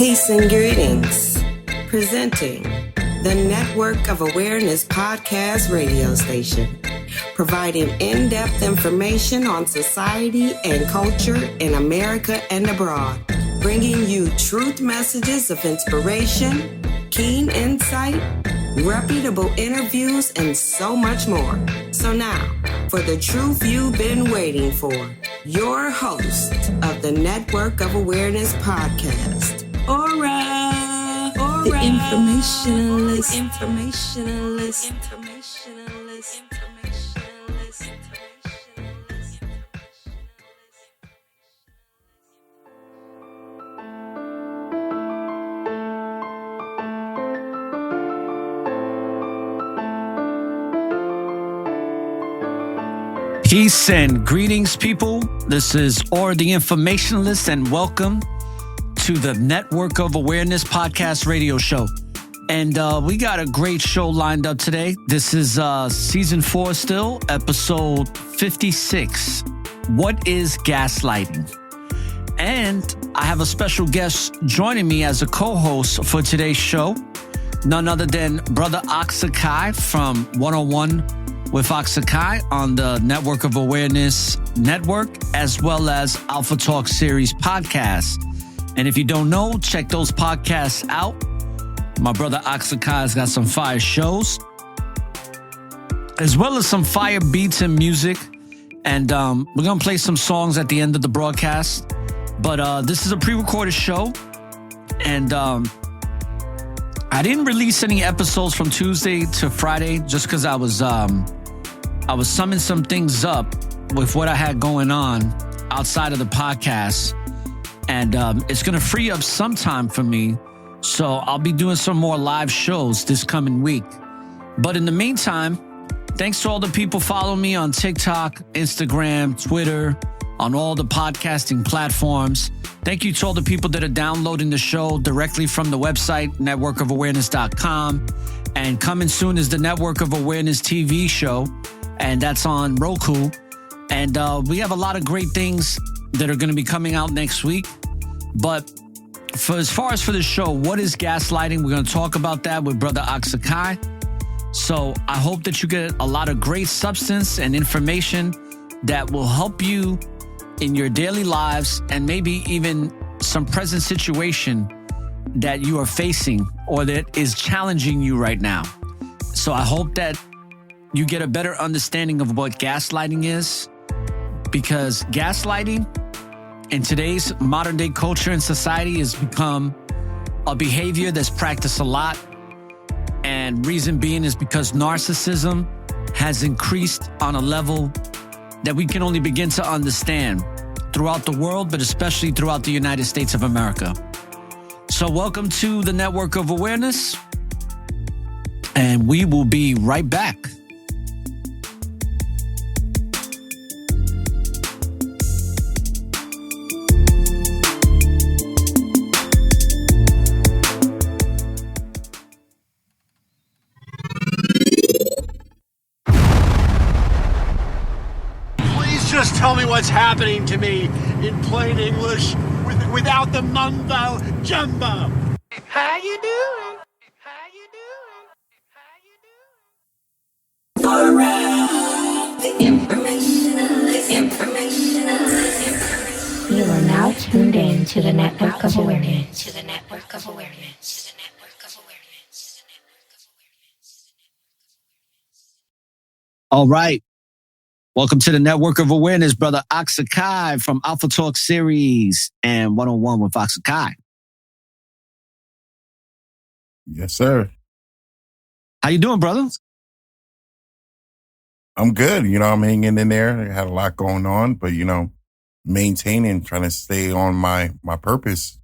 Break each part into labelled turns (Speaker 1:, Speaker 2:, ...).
Speaker 1: Peace and greetings. Presenting the Network of Awareness podcast radio station, providing in-depth information on society and culture in America and abroad, bringing you truth messages of inspiration, keen insight, reputable interviews, and so much more. So now, for the truth you've been waiting for, your host of the Network of Awareness podcast, ORRA, the informationalist.
Speaker 2: Peace and greetings, people. This is ORRA, the informationalist, and welcome to the Network of Awareness podcast radio show. And we got a great show lined up today. This is season 4 still, episode 56. What is gaslighting? And I have a special guest joining me as a co-host for today's show. None other than Brother Auxakai from 101 with Auxakai on the Network of Awareness Network, as well as Alpha Talk Series podcast. And if you don't know, check those podcasts out. My brother Auxakai has got some fire shows, as well as some fire beats and music. And we're going to play some songs at the end of the broadcast. But this is a pre-recorded show. And I didn't release any episodes from Tuesday to Friday just because I was summing some things up with what I had going on outside of the podcast. And it's going to free up some time for me. So I'll be doing some more live shows this coming week. But in the meantime, thanks to all the people following me on TikTok, Instagram, Twitter, on all the podcasting platforms. Thank you to all the people that are downloading the show directly from the website, networkofawareness.com. And coming soon is the Network of Awareness TV show. And that's on Roku. And we have a lot of great things that are going to be coming out next week. But as far as for the show, what is gaslighting? We're going to talk about that with Brother Auxakai. So I hope that you get a lot of great substance and information that will help you in your daily lives and maybe even some present situation that you are facing or that is challenging you right now. So I hope that you get a better understanding of what gaslighting is, because gaslighting in today's modern day culture and society has become a behavior that's practiced a lot. And reason being is because narcissism has increased on a level that we can only begin to understand throughout the world, but especially throughout the United States of America. So welcome to the Network of Awareness, and we will be right back.
Speaker 3: Just tell me what's happening to me in plain English without the mumbo jumbo. How you doing? How you doing? How you doing?
Speaker 1: ORRA, the informationalist.
Speaker 4: You are now tuned in to the Network of Awareness.
Speaker 2: All right. Welcome to the Network of Awareness, Brother Auxakai from Alpha Talk Series and 101 with Auxakai.
Speaker 5: Yes, sir.
Speaker 2: How you doing, brother?
Speaker 5: I'm good. I'm hanging in there. I had a lot going on, but, maintaining, trying to stay on my purpose,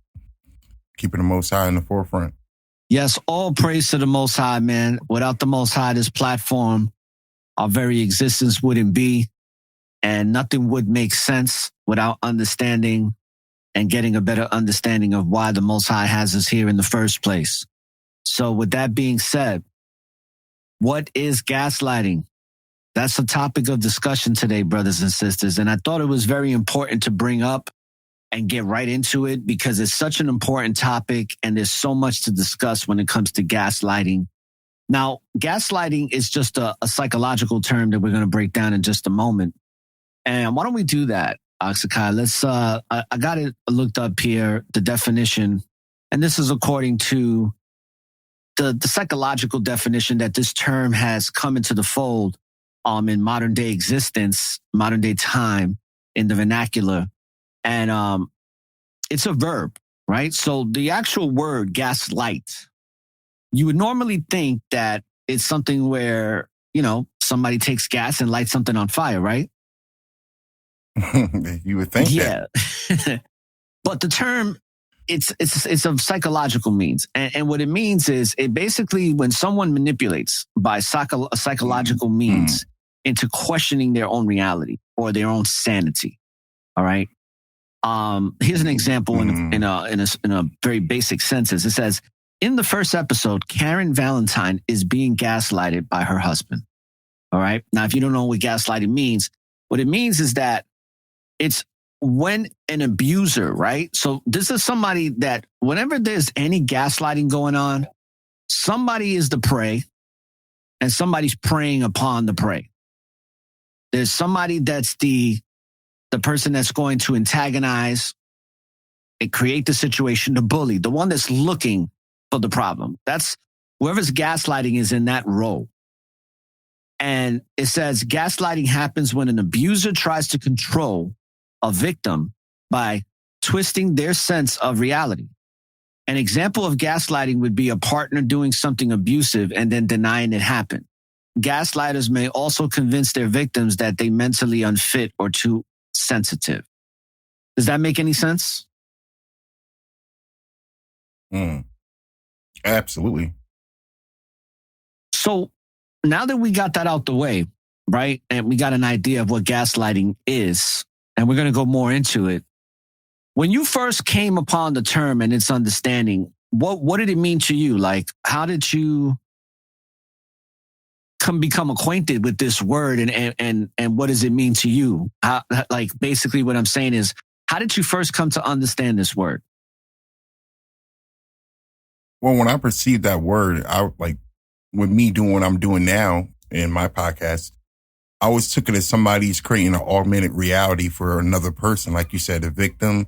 Speaker 5: keeping the Most High in the forefront.
Speaker 2: Yes, all praise to the Most High, man. Without the Most High, this platform, our very existence wouldn't be, and nothing would make sense without understanding and getting a better understanding of why the Most High has us here in the first place. So with that being said, what is gaslighting? That's the topic of discussion today, brothers and sisters. And I thought it was very important to bring up and get right into it because it's such an important topic and there's so much to discuss when it comes to gaslighting. Now, gaslighting is just a psychological term that we're going to break down in just a moment. And why don't we do that, Auxakai? Let's, I got it looked up here, the definition, and this is according to the psychological definition that this term has come into the fold in modern day existence, modern day time in the vernacular. And it's a verb, right? So the actual word gaslight, you would normally think that it's something where, somebody takes gas and lights something on fire, right?
Speaker 5: You would think that.
Speaker 2: Yeah. But the term, it's of psychological means. And what it means is it basically when someone manipulates by psychological means into questioning their own reality or their own sanity. All right. Here's an example in a very basic sentence. It says, in the first episode, Karen Valentine is being gaslighted by her husband. All right. Now, if you don't know what gaslighting means, what it means is that it's when an abuser, right? So this is somebody that whenever there's any gaslighting going on, somebody is the prey and somebody's preying upon the prey. There's somebody that's the person that's going to antagonize and create the situation, the bully, the one that's looking for the problem. That's whoever's gaslighting is in that role. And it says gaslighting happens when an abuser tries to control a victim by twisting their sense of reality. An example of gaslighting would be a partner doing something abusive and then denying it happened. Gaslighters may also convince their victims that they mentally unfit or too sensitive. Does that make any sense?
Speaker 5: Absolutely.
Speaker 2: So now that we got that out the way, right, and we got an idea of what gaslighting is, and we're going to go more into it. When you first came upon the term and its understanding, what did it mean to you? Like, how did you become acquainted with this word and what does it mean to you? How, like, basically what I'm saying is, how did you first come to understand this word?
Speaker 5: Well, when I perceived that word, with me doing what I'm doing now in my podcast, I always took it as somebody's creating an augmented reality for another person. Like you said, the victim,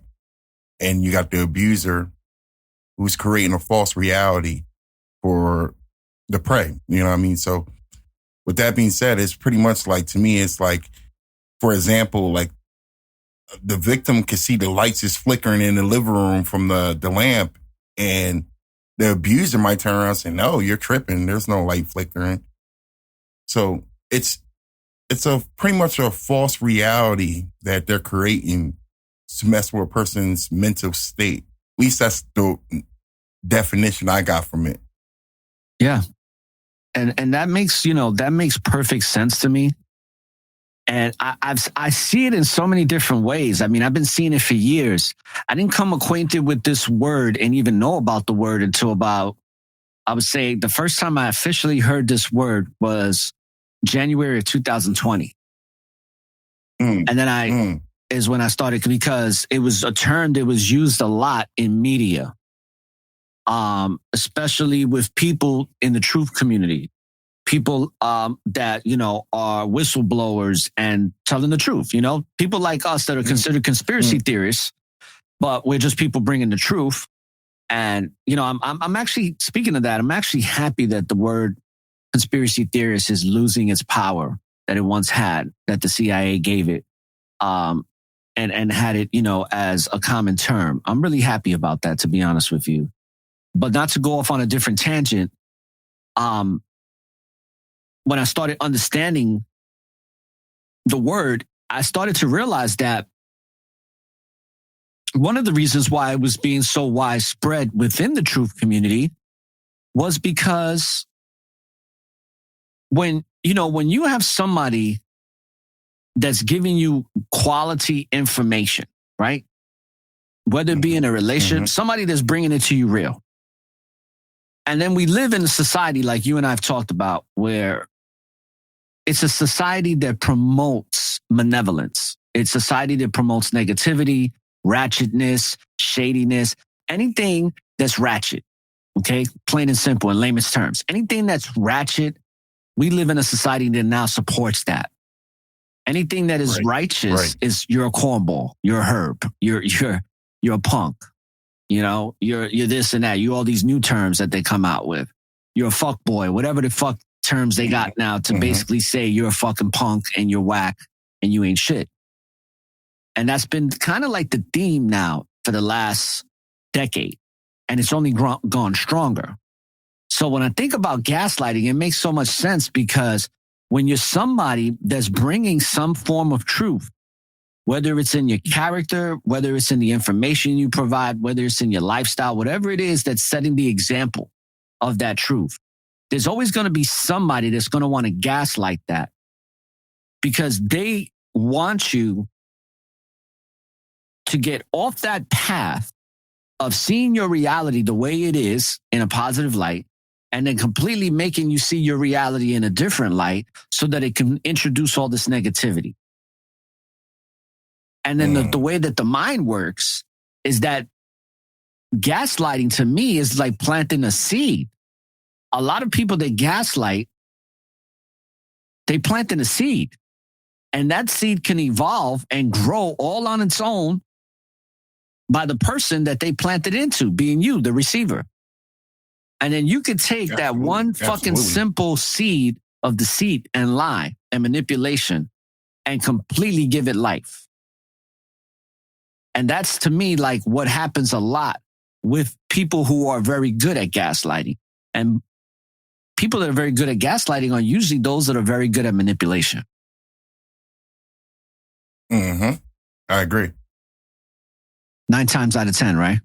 Speaker 5: and you got the abuser who's creating a false reality for the prey. You know what I mean? So with that being said, it's pretty much like, to me, it's like, for example, like the victim can see the lights is flickering in the living room from the lamp, and the abuser might turn around and say, no, you're tripping. There's no light flickering. So it's pretty much a false reality that they're creating to mess with a person's mental state. At least that's the definition I got from it.
Speaker 2: Yeah. And that makes perfect sense to me. And I see it in so many different ways. I mean, I've been seeing it for years. I didn't come acquainted with this word and even know about the word until about, I would say the first time I officially heard this word was January of 2020. And then is when I started, because it was a term that was used a lot in media, especially with people in the truth community. People that, are whistleblowers and telling the truth, people like us that are considered conspiracy theorists, but we're just people bringing the truth. And, I'm actually, speaking of that, I'm actually happy that the word conspiracy theorist is losing its power that it once had, that the CIA gave it, and had it, as a common term. I'm really happy about that, to be honest with you. But not to go off on a different tangent, when I started understanding the word, I started to realize that one of the reasons why it was being so widespread within the truth community was because when you have somebody that's giving you quality information, right? Whether it be in a relationship, somebody that's bringing it to you real. And then we live in a society like you and I have talked about, where it's a society that promotes malevolence. It's a society that promotes negativity. ratchetness, shadiness, anything that's ratchet. Okay, plain and simple in layman's terms. Anything that's ratchet, we live in a society that now supports that. Anything that is righteous is you're a cornball, you're a herb, you're a punk. You know, you're this and that. You all these new terms that they come out with. You're a fuck boy, whatever the fuck terms they got now to basically say you're a fucking punk and you're whack and you ain't shit. And that's been kind of like the theme now for the last decade. And it's only gone stronger. So when I think about gaslighting, it makes so much sense because when you're somebody that's bringing some form of truth, whether it's in your character, whether it's in the information you provide, whether it's in your lifestyle, whatever it is that's setting the example of that truth, there's always going to be somebody that's going to want to gaslight that because they want you to get off that path of seeing your reality the way it is in a positive light and then completely making you see your reality in a different light so that it can introduce all this negativity. And then the way that the mind works is that gaslighting to me is like planting a seed. A lot of people that gaslight, they plant in a seed. And that seed can evolve and grow all on its own by the person that they planted into, being you, the receiver. And then you could take that one fucking simple seed of deceit and lie and manipulation and completely give it life. And that's to me like what happens a lot with people who are very good at gaslighting. And people that are very good at gaslighting are usually those that are very good at manipulation.
Speaker 5: I agree.
Speaker 2: 9 times out of 10, right?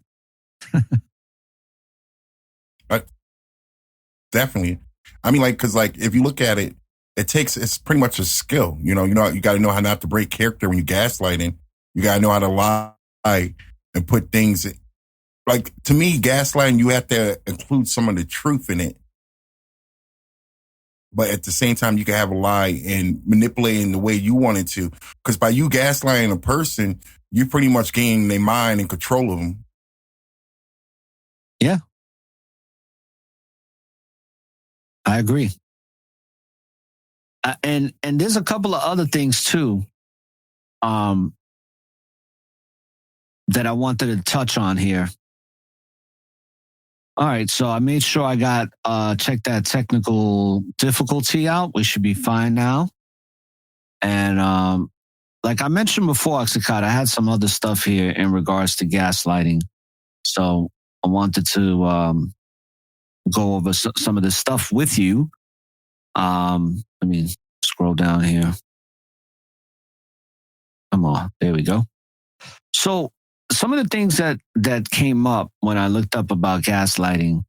Speaker 5: Definitely. I mean, like, because like if you look at it, it's pretty much a skill. You got to know how not to break character when you're gaslighting. You got to know how to lie and put things like, to me, gaslighting, you have to include some of the truth in it. But at the same time, you can have a lie and manipulating the way you want it to. Because by you gaslighting a person, you pretty much gain their mind and control of them.
Speaker 2: Yeah. I agree. And there's a couple of other things too that I wanted to touch on here. All right, so I made sure I got check that technical difficulty out. We should be fine now. And like I mentioned before, Auxakai, I had some other stuff here in regards to gaslighting. So I wanted to go over some of this stuff with you. Let me scroll down here. Come on, there we go. So some of the things that came up when I looked up about gaslighting,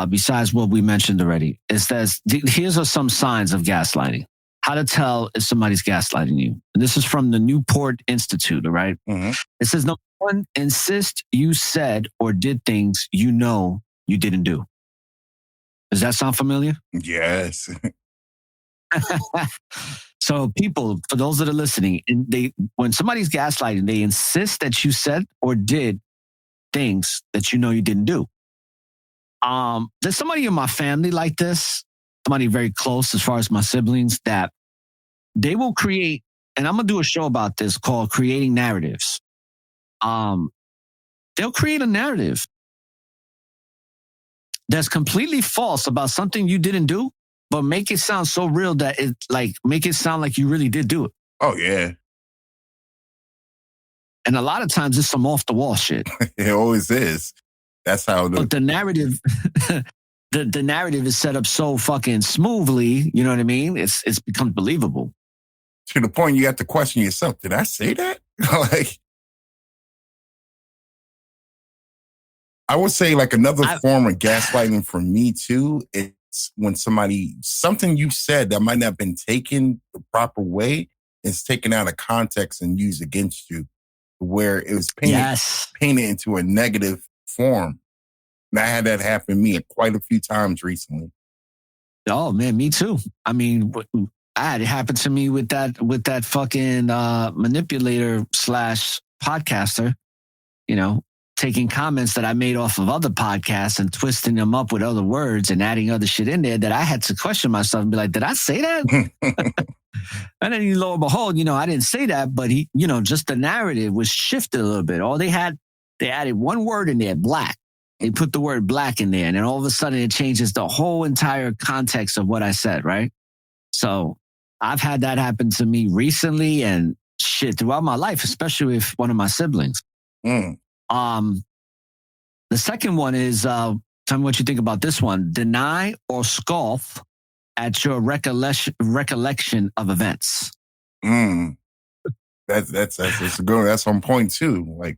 Speaker 2: besides what we mentioned already, is that here's some signs of gaslighting. How to tell if somebody's gaslighting you. And this is from the Newport Institute, all right? Mm-hmm. It says, number 1, insist you said or did things you know you didn't do. Does that sound familiar?
Speaker 5: Yes.
Speaker 2: So people, for those that are listening, when somebody's gaslighting, they insist that you said or did things that you know you didn't do. There's somebody in my family like this, somebody very close as far as my siblings, that they will create, and I'm going to do a show about this called Creating Narratives. They'll create a narrative that's completely false about something you didn't do, but make it sound so real that it make it sound like you really did do it.
Speaker 5: Oh, yeah.
Speaker 2: And a lot of times it's some off the wall shit.
Speaker 5: It always is. That's how.
Speaker 2: But the narrative, the narrative is set up so fucking smoothly. You know what I mean? It's becomes believable.
Speaker 5: To the point you have to question yourself. Did I say that? Like, I would say like another form of gaslighting for me too. It's when something you said that might not have been taken the proper way is taken out of context and used against you, where it was painted into a negative form. And I had that happen to me quite a few times recently.
Speaker 2: Oh man, me too. I mean, I had it happen to me with that fucking manipulator / podcaster, taking comments that I made off of other podcasts and twisting them up with other words and adding other shit in there that I had to question myself and be like, did I say that? And then lo and behold, I didn't say that, but just the narrative was shifted a little bit. They added one word in there, black. They put the word black in there, and then all of a sudden it changes the whole entire context of what I said, right? So I've had that happen to me recently and shit throughout my life, especially with one of my siblings. The second one is, tell me what you think about this one. Deny or scoff at your recollection of events.
Speaker 5: That's a good one. That's on point too. Like,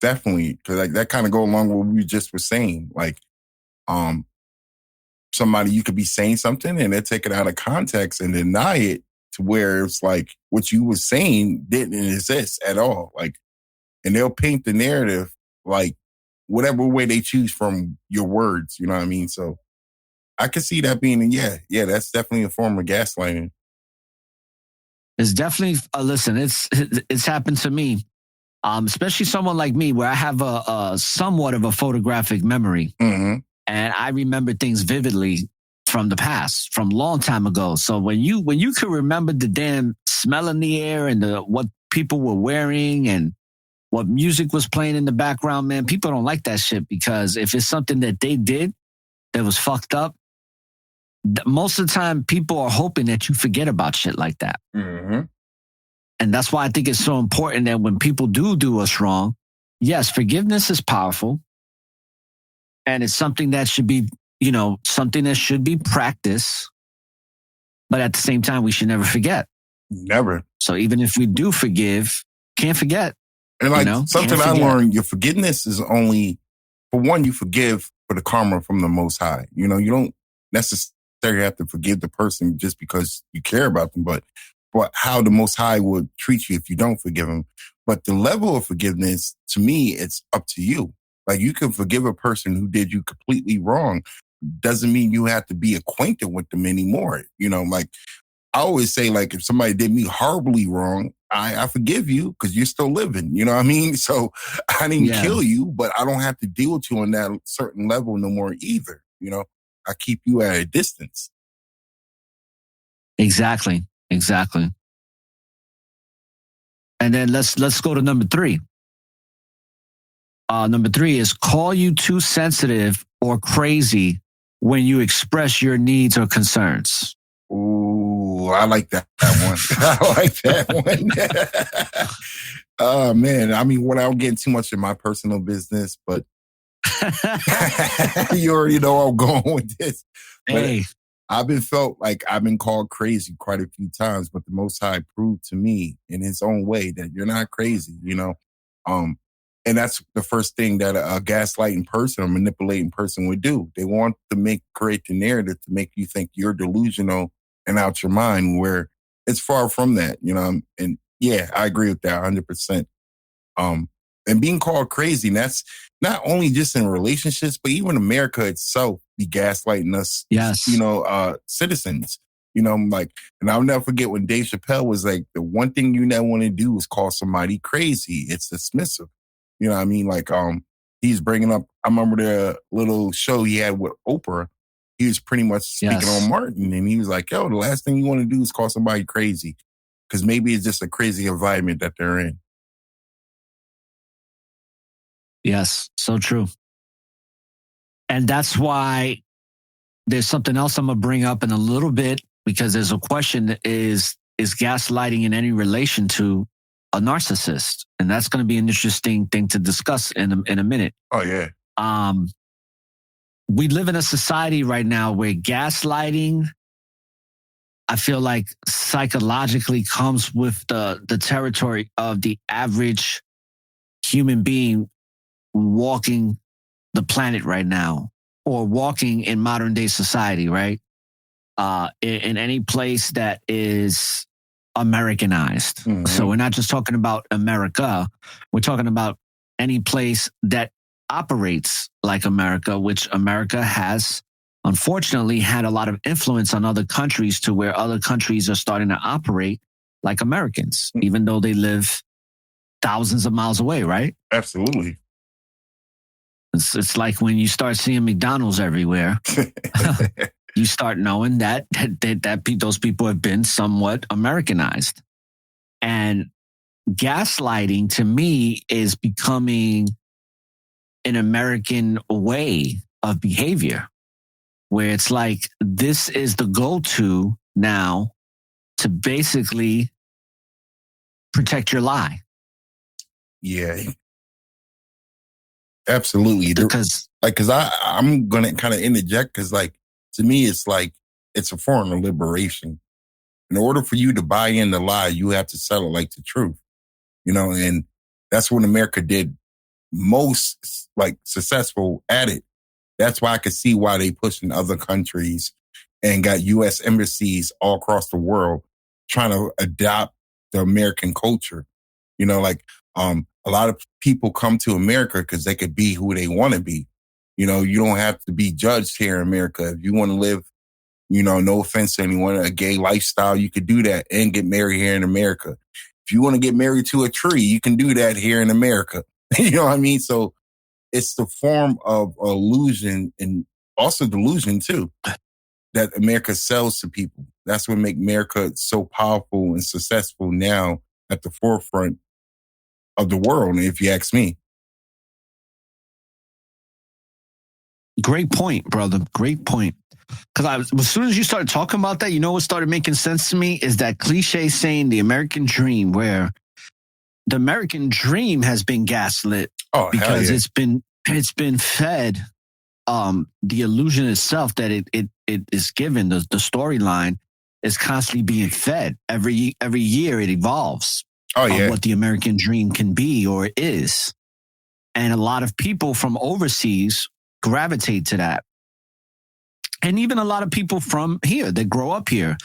Speaker 5: definitely, because that kind of go along with what we just were saying. Like, somebody, you could be saying something and they take it out of context and deny it to where it's like what you were saying didn't exist at all. Like, and they'll paint the narrative like whatever way they choose from your words. You know what I mean? So I could see that being, yeah, that's definitely a form of gaslighting.
Speaker 2: It's definitely, listen, it's happened to me, especially someone like me where I have a somewhat of a photographic memory.
Speaker 5: Mm-hmm.
Speaker 2: And I remember things vividly from the past, from a long time ago. So when you could remember the damn smell in the air and what people were wearing and what music was playing in the background, man, people don't like that shit because if it's something that they did that was fucked up, most of the time people are hoping that you forget about shit like that.
Speaker 5: Mm-hmm.
Speaker 2: And that's why I think it's so important that when people do us wrong, yes, forgiveness is powerful. And it's something that should be, something that should be practiced. But at the same time, we should never forget.
Speaker 5: Never.
Speaker 2: So even if we do forgive, can't forget.
Speaker 5: And like something I learned, your forgiveness is only, for one, you forgive for the karma from the Most High. You don't necessarily have to forgive the person just because you care about them, but how the Most High would treat you if you don't forgive them. But the level of forgiveness, to me, it's up to you. Like, you can forgive a person who did you completely wrong. Doesn't mean you have to be acquainted with them anymore. Like, I always say, like, if somebody did me horribly wrong, I forgive you because you're still living. You know what I mean? So I didn't kill you, but I don't have to deal with you on that certain level no more either. I keep you at a distance.
Speaker 2: Exactly. And then let's go to number 3. Number 3 is call you too sensitive or crazy when you express your needs or concerns.
Speaker 5: Ooh, I like that one. I like that one. Oh, man. I mean, without getting too much in my personal business, but you already know I'm going with this.
Speaker 2: Hey.
Speaker 5: I've been called crazy quite a few times, but the Most High proved to me in his own way that you're not crazy, and that's the first thing that a gaslighting person or manipulating person would do. They want to create the narrative to make you think you're delusional and out your mind, where it's far from that, and yeah, I agree with that 100%. And being called crazy, and that's not only just in relationships, but even America itself be gaslighting us,
Speaker 2: yes,
Speaker 5: citizens, and I'll never forget when Dave Chappelle was like, the one thing you never want to do is call somebody crazy. It's dismissive. You know what I mean? Like, he's bringing up, I remember the little show he had with Oprah. He was pretty much speaking on Martin, and he was like, yo, the last thing you want to do is call somebody crazy, because maybe it's just a crazy environment that they're in.
Speaker 2: Yes, so true. And that's why there's something else I'm going to bring up in a little bit, because there's a question that is gaslighting in any relation to a narcissist? And that's going to be an interesting thing to discuss in a minute.
Speaker 5: Oh, yeah.
Speaker 2: We live in a society right now where gaslighting, I feel like, psychologically comes with the territory of the average human being walking the planet right now, or walking in modern day society, right? In any place that is Americanized. Mm-hmm. So we're not just talking about America. We're talking about any place that operates like America, which America has, unfortunately, had a lot of influence on other countries to where other countries are starting to operate like Americans, even though they live thousands of miles away, right?
Speaker 5: Absolutely.
Speaker 2: It's like when you start seeing McDonald's everywhere, you start knowing that those people have been somewhat Americanized. And gaslighting, to me, is becoming an American way of behavior, where it's like, this is the go-to now to basically protect your lie.
Speaker 5: Yeah. Absolutely.
Speaker 2: Because
Speaker 5: I'm going to kind of interject because, like, to me, it's like, it's a form of liberation. In order for you to buy in the lie, you have to settle like the truth, and that's what America did most, like, successful at it. That's why I could see why they pushed in other countries and got U.S. embassies all across the world trying to adopt the American culture. A lot of people come to America because they could be who they want to be. You don't have to be judged here in America. If you want to live, no offense to anyone, a gay lifestyle, you could do that and get married here in America. If you want to get married to a tree, you can do that here in America. You know what I mean? So it's the form of illusion and also delusion too that America sells to people. That's what makes America so powerful and successful now at the forefront of the world, if you ask me.
Speaker 2: Great point, brother. Great point. Because as soon as you started talking about that, what started making sense to me is that cliche saying, the American dream, where the American dream has been gaslit because it's been fed the illusion itself that it is given. The storyline is constantly being fed. Every year it evolves. What the American dream can be or is. And a lot of people from overseas gravitate to that. And even a lot of people from here that grow up here,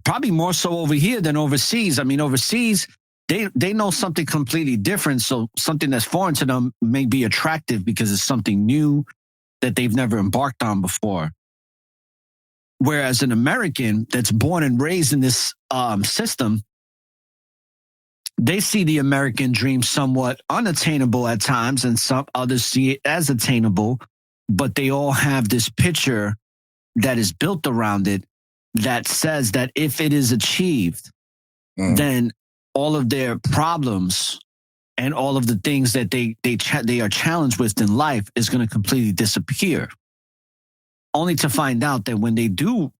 Speaker 2: probably more so over here than overseas. I mean, overseas, they know something completely different. So something that's foreign to them may be attractive because it's something new that they've never embarked on before. Whereas an American that's born and raised in this system, they see the American dream somewhat unattainable at times, and some others see it as attainable, but they all have this picture that is built around it that says that if it is achieved, then all of their problems and all of the things that they are challenged with in life is going to completely disappear. Only to find out that when they do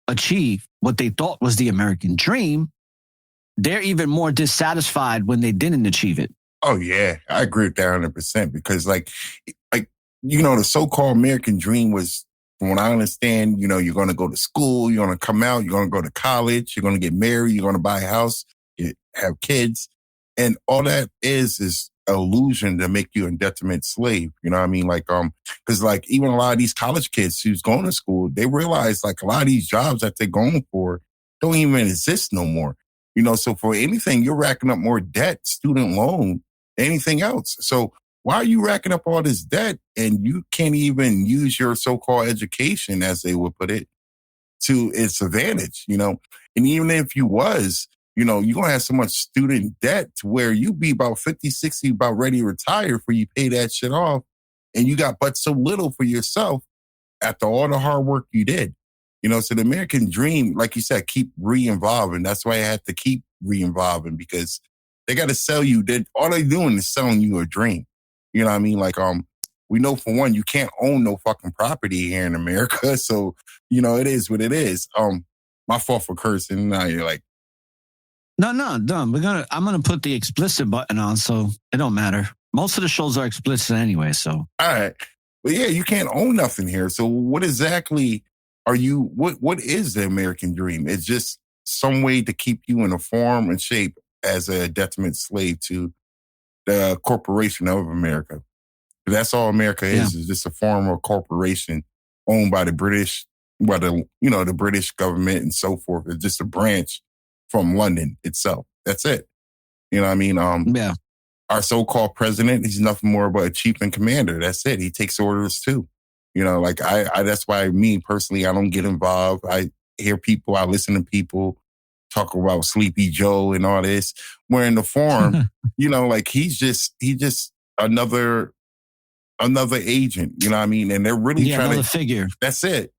Speaker 2: achieve what they thought was the American dream, they're even more dissatisfied when they didn't achieve it.
Speaker 5: Oh, yeah. I agree with that 100% because, like, the so-called American dream was, from what I understand, you're going to go to school, you're going to come out, you're going to go to college, you're going to get married, you're going to buy a house, you have kids. And all that is illusion to make you a detriment slave. You know what I mean? Like, because like even a lot of these college kids who's going to school, they realize like a lot of these jobs that they're going for don't even exist no more. So for anything, you're racking up more debt, student loan, anything else. So why are you racking up all this debt and you can't even use your so-called education, as they would put it, to its advantage, And even if you was, you're going to have so much student debt to where you be about 50, 60, about ready to retire before you pay that shit off. And you got but so little for yourself after all the hard work you did. So the American dream, like you said, keep re-involving. That's why I had to keep re-involving because they got to sell you. All they're doing is selling you a dream. You know what I mean? Like, we know for one, you can't own no fucking property here in America. So, it is what it is. My fault for cursing. Now you're like,
Speaker 2: No, I'm gonna put the explicit button on, so it don't matter. Most of the shows are explicit anyway, so.
Speaker 5: All right. But yeah, you can't own nothing here. So what exactly what is the American dream? It's just some way to keep you in a form and shape as a detriment slave to the corporation of America. That's all America is just a form of corporation owned by the British, the British government and so forth. It's just a branch from London itself. That's it. You know what I mean? Our so-called president, he's nothing more but a chief and commander. That's it. He takes orders too. Like I that's why me personally, I don't get involved. I hear people, I listen to people, talk about Sleepy Joe and all this. Where in the form, like he's just another agent, you know what I mean? And they're really trying
Speaker 2: another figure.
Speaker 5: That's it.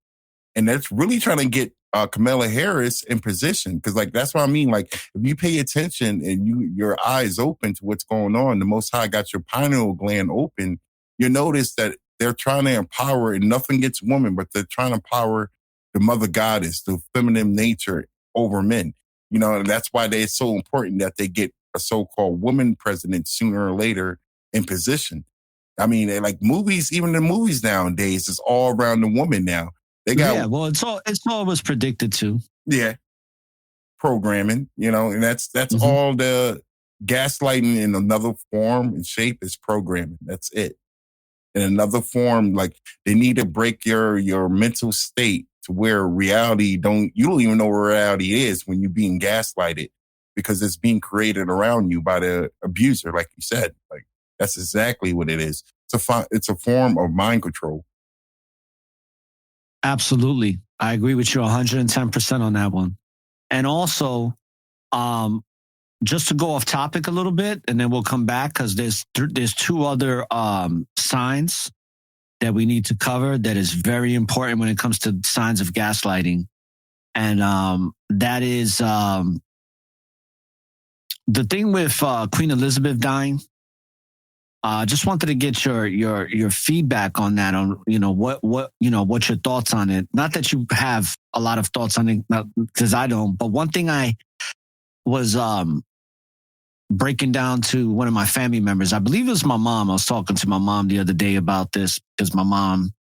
Speaker 5: And that's really trying to get Kamala Harris in position. Because like, that's what I mean. Like if you pay attention and your eyes open to what's going on, the Most High got your pineal gland open, you notice that they're trying to empower, and nothing against women, but they're trying to empower the mother goddess, the feminine nature over men. And that's why it's so important that they get a so-called woman president sooner or later in position. I mean, like movies, even the movies nowadays, is all around the woman now. They got
Speaker 2: it's all was predicted to.
Speaker 5: Yeah, programming, and that's all the gaslighting in another form and shape is programming. That's it. In another form, like they need to break your mental state to where you don't even know where reality is when you're being gaslighted, because it's being created around you by the abuser, like you said. Like that's exactly what it is. It's a form of mind control.
Speaker 2: Absolutely. I agree with you 110% on that one. And also, just to go off topic a little bit, and then we'll come back, because there's two other signs that we need to cover that is very important when it comes to signs of gaslighting. And that is the thing with Queen Elizabeth dying. Just wanted to get your feedback on that, on what's your thoughts on it. Not that you have a lot of thoughts on it, because I don't. But one thing I was breaking down to one of my family members, I believe it was my mom. I was talking to my mom the other day about this, because my mom,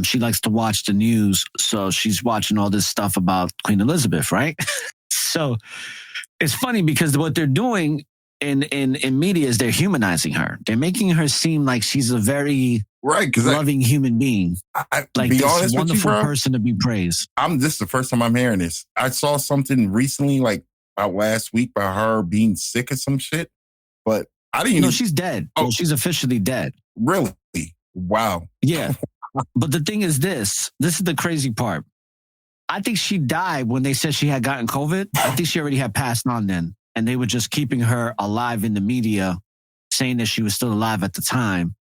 Speaker 2: she likes to watch the news, so she's watching all this stuff about Queen Elizabeth, right? So it's funny because what they're doing in media is they're humanizing her. They're making her seem like she's a very loving human being. Like
Speaker 5: be
Speaker 2: this
Speaker 5: honest
Speaker 2: wonderful
Speaker 5: with you, bro,
Speaker 2: person to be praised.
Speaker 5: This is the first time I'm hearing this. I saw something recently, like about last week, by her being sick or some shit, but I didn't.
Speaker 2: No, she's dead. Oh, she's officially dead.
Speaker 5: Really? Wow.
Speaker 2: Yeah. But the thing is this is the crazy part. I think she died when they said she had gotten COVID. I think she already had passed on then. And they were just keeping her alive in the media, saying that she was still alive at the time,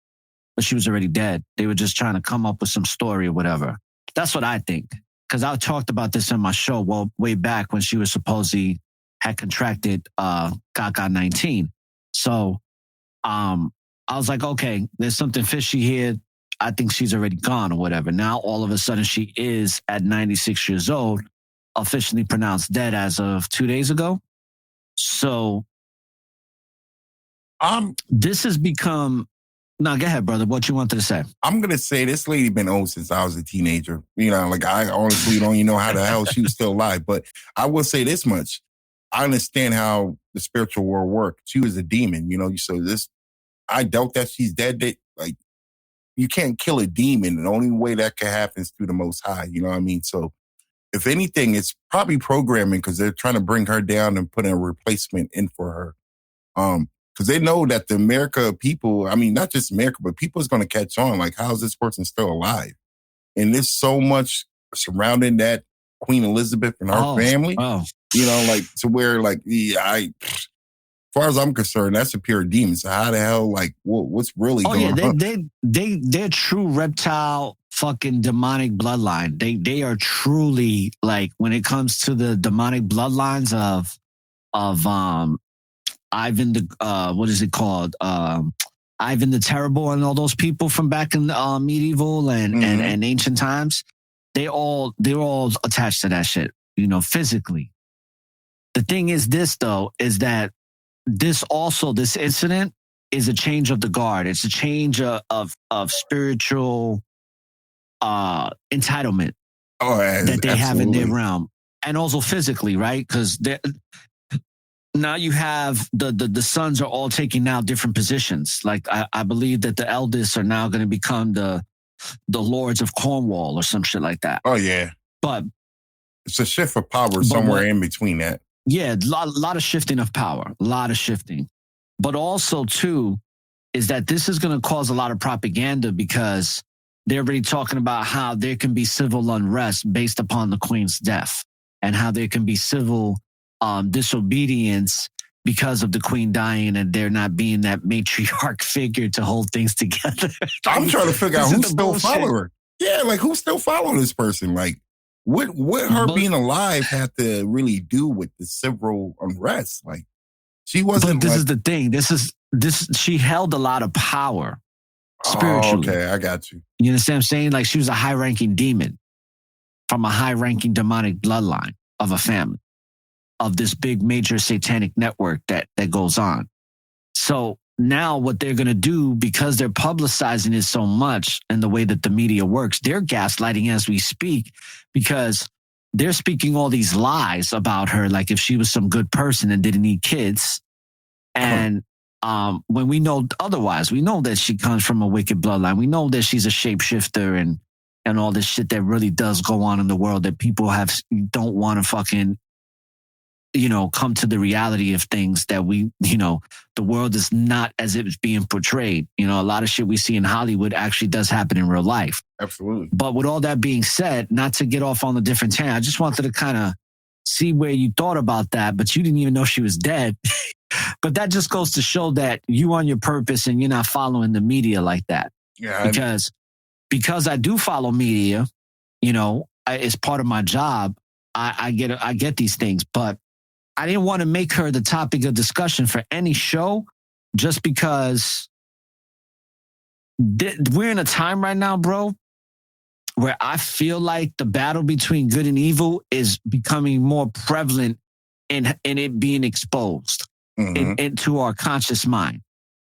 Speaker 2: but she was already dead. They were just trying to come up with some story or whatever. That's what I think. Because I talked about this in my show way back when she was supposedly had contracted GAGA-19. So I was like, okay, there's something fishy here. I think she's already gone or whatever. Now, all of a sudden, she is at 96 years old, officially pronounced dead as of 2 days ago. So this has become... No, go ahead, brother. What you wanted to say?
Speaker 5: I'm going to say this lady been old since I was a teenager. Like I honestly don't even know how the hell she was still alive. But I will say this much. I understand how the spiritual world works. She was a demon, so I doubt that she's dead. Like, you can't kill a demon. The only way that can happen is through the Most High. You know what I mean? So if anything, it's probably programming, because they're trying to bring her down and put a replacement in for her. Because they know that the America people, I mean, not just America, but people is going to catch on. Like, how is this person still alive? And there's so much surrounding that Queen Elizabeth and her family, like to where, like, as far as I'm concerned, that's a pure demon. So how the hell, like, what's really going on?
Speaker 2: They're true reptile fucking demonic bloodline. They are truly, like, when it comes to the demonic bloodlines of Ivan the what is it called? Ivan the Terrible and all those people from back in medieval and ancient times. They're all attached to that shit, physically. The thing is this, though, is that this incident is a change of the guard. It's a change of spiritual entitlement that they have in their realm, and also physically, right? Because now you have the sons are all taking now different positions. Like I believe that the eldest are now going to become the lords of Cornwall or some shit like that.
Speaker 5: Oh yeah,
Speaker 2: but
Speaker 5: it's a shift of power somewhere in between that.
Speaker 2: Yeah, a lot of shifting of power, a lot of shifting. But also, too, is that this is going to cause a lot of propaganda, because they're already talking about how there can be civil unrest based upon the Queen's death, and how there can be civil disobedience because of the queen dying and there not being that matriarch figure to hold things together.
Speaker 5: I'm trying to figure out who still
Speaker 2: bullshit.
Speaker 5: follow her. Yeah, like who still follow this person? Like what her being alive had to really do with the civil unrest? Like she wasn't.
Speaker 2: But this is the thing. She held a lot of power spiritually.
Speaker 5: Oh, okay, I got you.
Speaker 2: You understand what I'm saying? Like she was a high-ranking demon from a high-ranking demonic bloodline of a family, of this big major satanic network that goes on. So now what they're going to do, because they're publicizing it so much and the way that the media works, they're gaslighting as we speak, because they're speaking all these lies about her, like if she was some good person and didn't need kids. And when we know otherwise, we know that she comes from a wicked bloodline. We know that she's a shapeshifter and all this shit that really does go on in the world that people don't want to fucking, come to the reality of things that the world is not as it's being portrayed. A lot of shit we see in Hollywood actually does happen in real life.
Speaker 5: Absolutely.
Speaker 2: But with all that being said, not to get off on a different tangent, I just wanted to kind of see where you thought about that, but you didn't even know she was dead. But that just goes to show that you on your purpose and you're not following the media like that.
Speaker 5: Yeah.
Speaker 2: Because I do follow media, it's part of my job. I get these things, but I didn't want to make her the topic of discussion for any show, just because we're in a time right now, bro, where I feel like the battle between good and evil is becoming more prevalent in it being exposed into our conscious mind.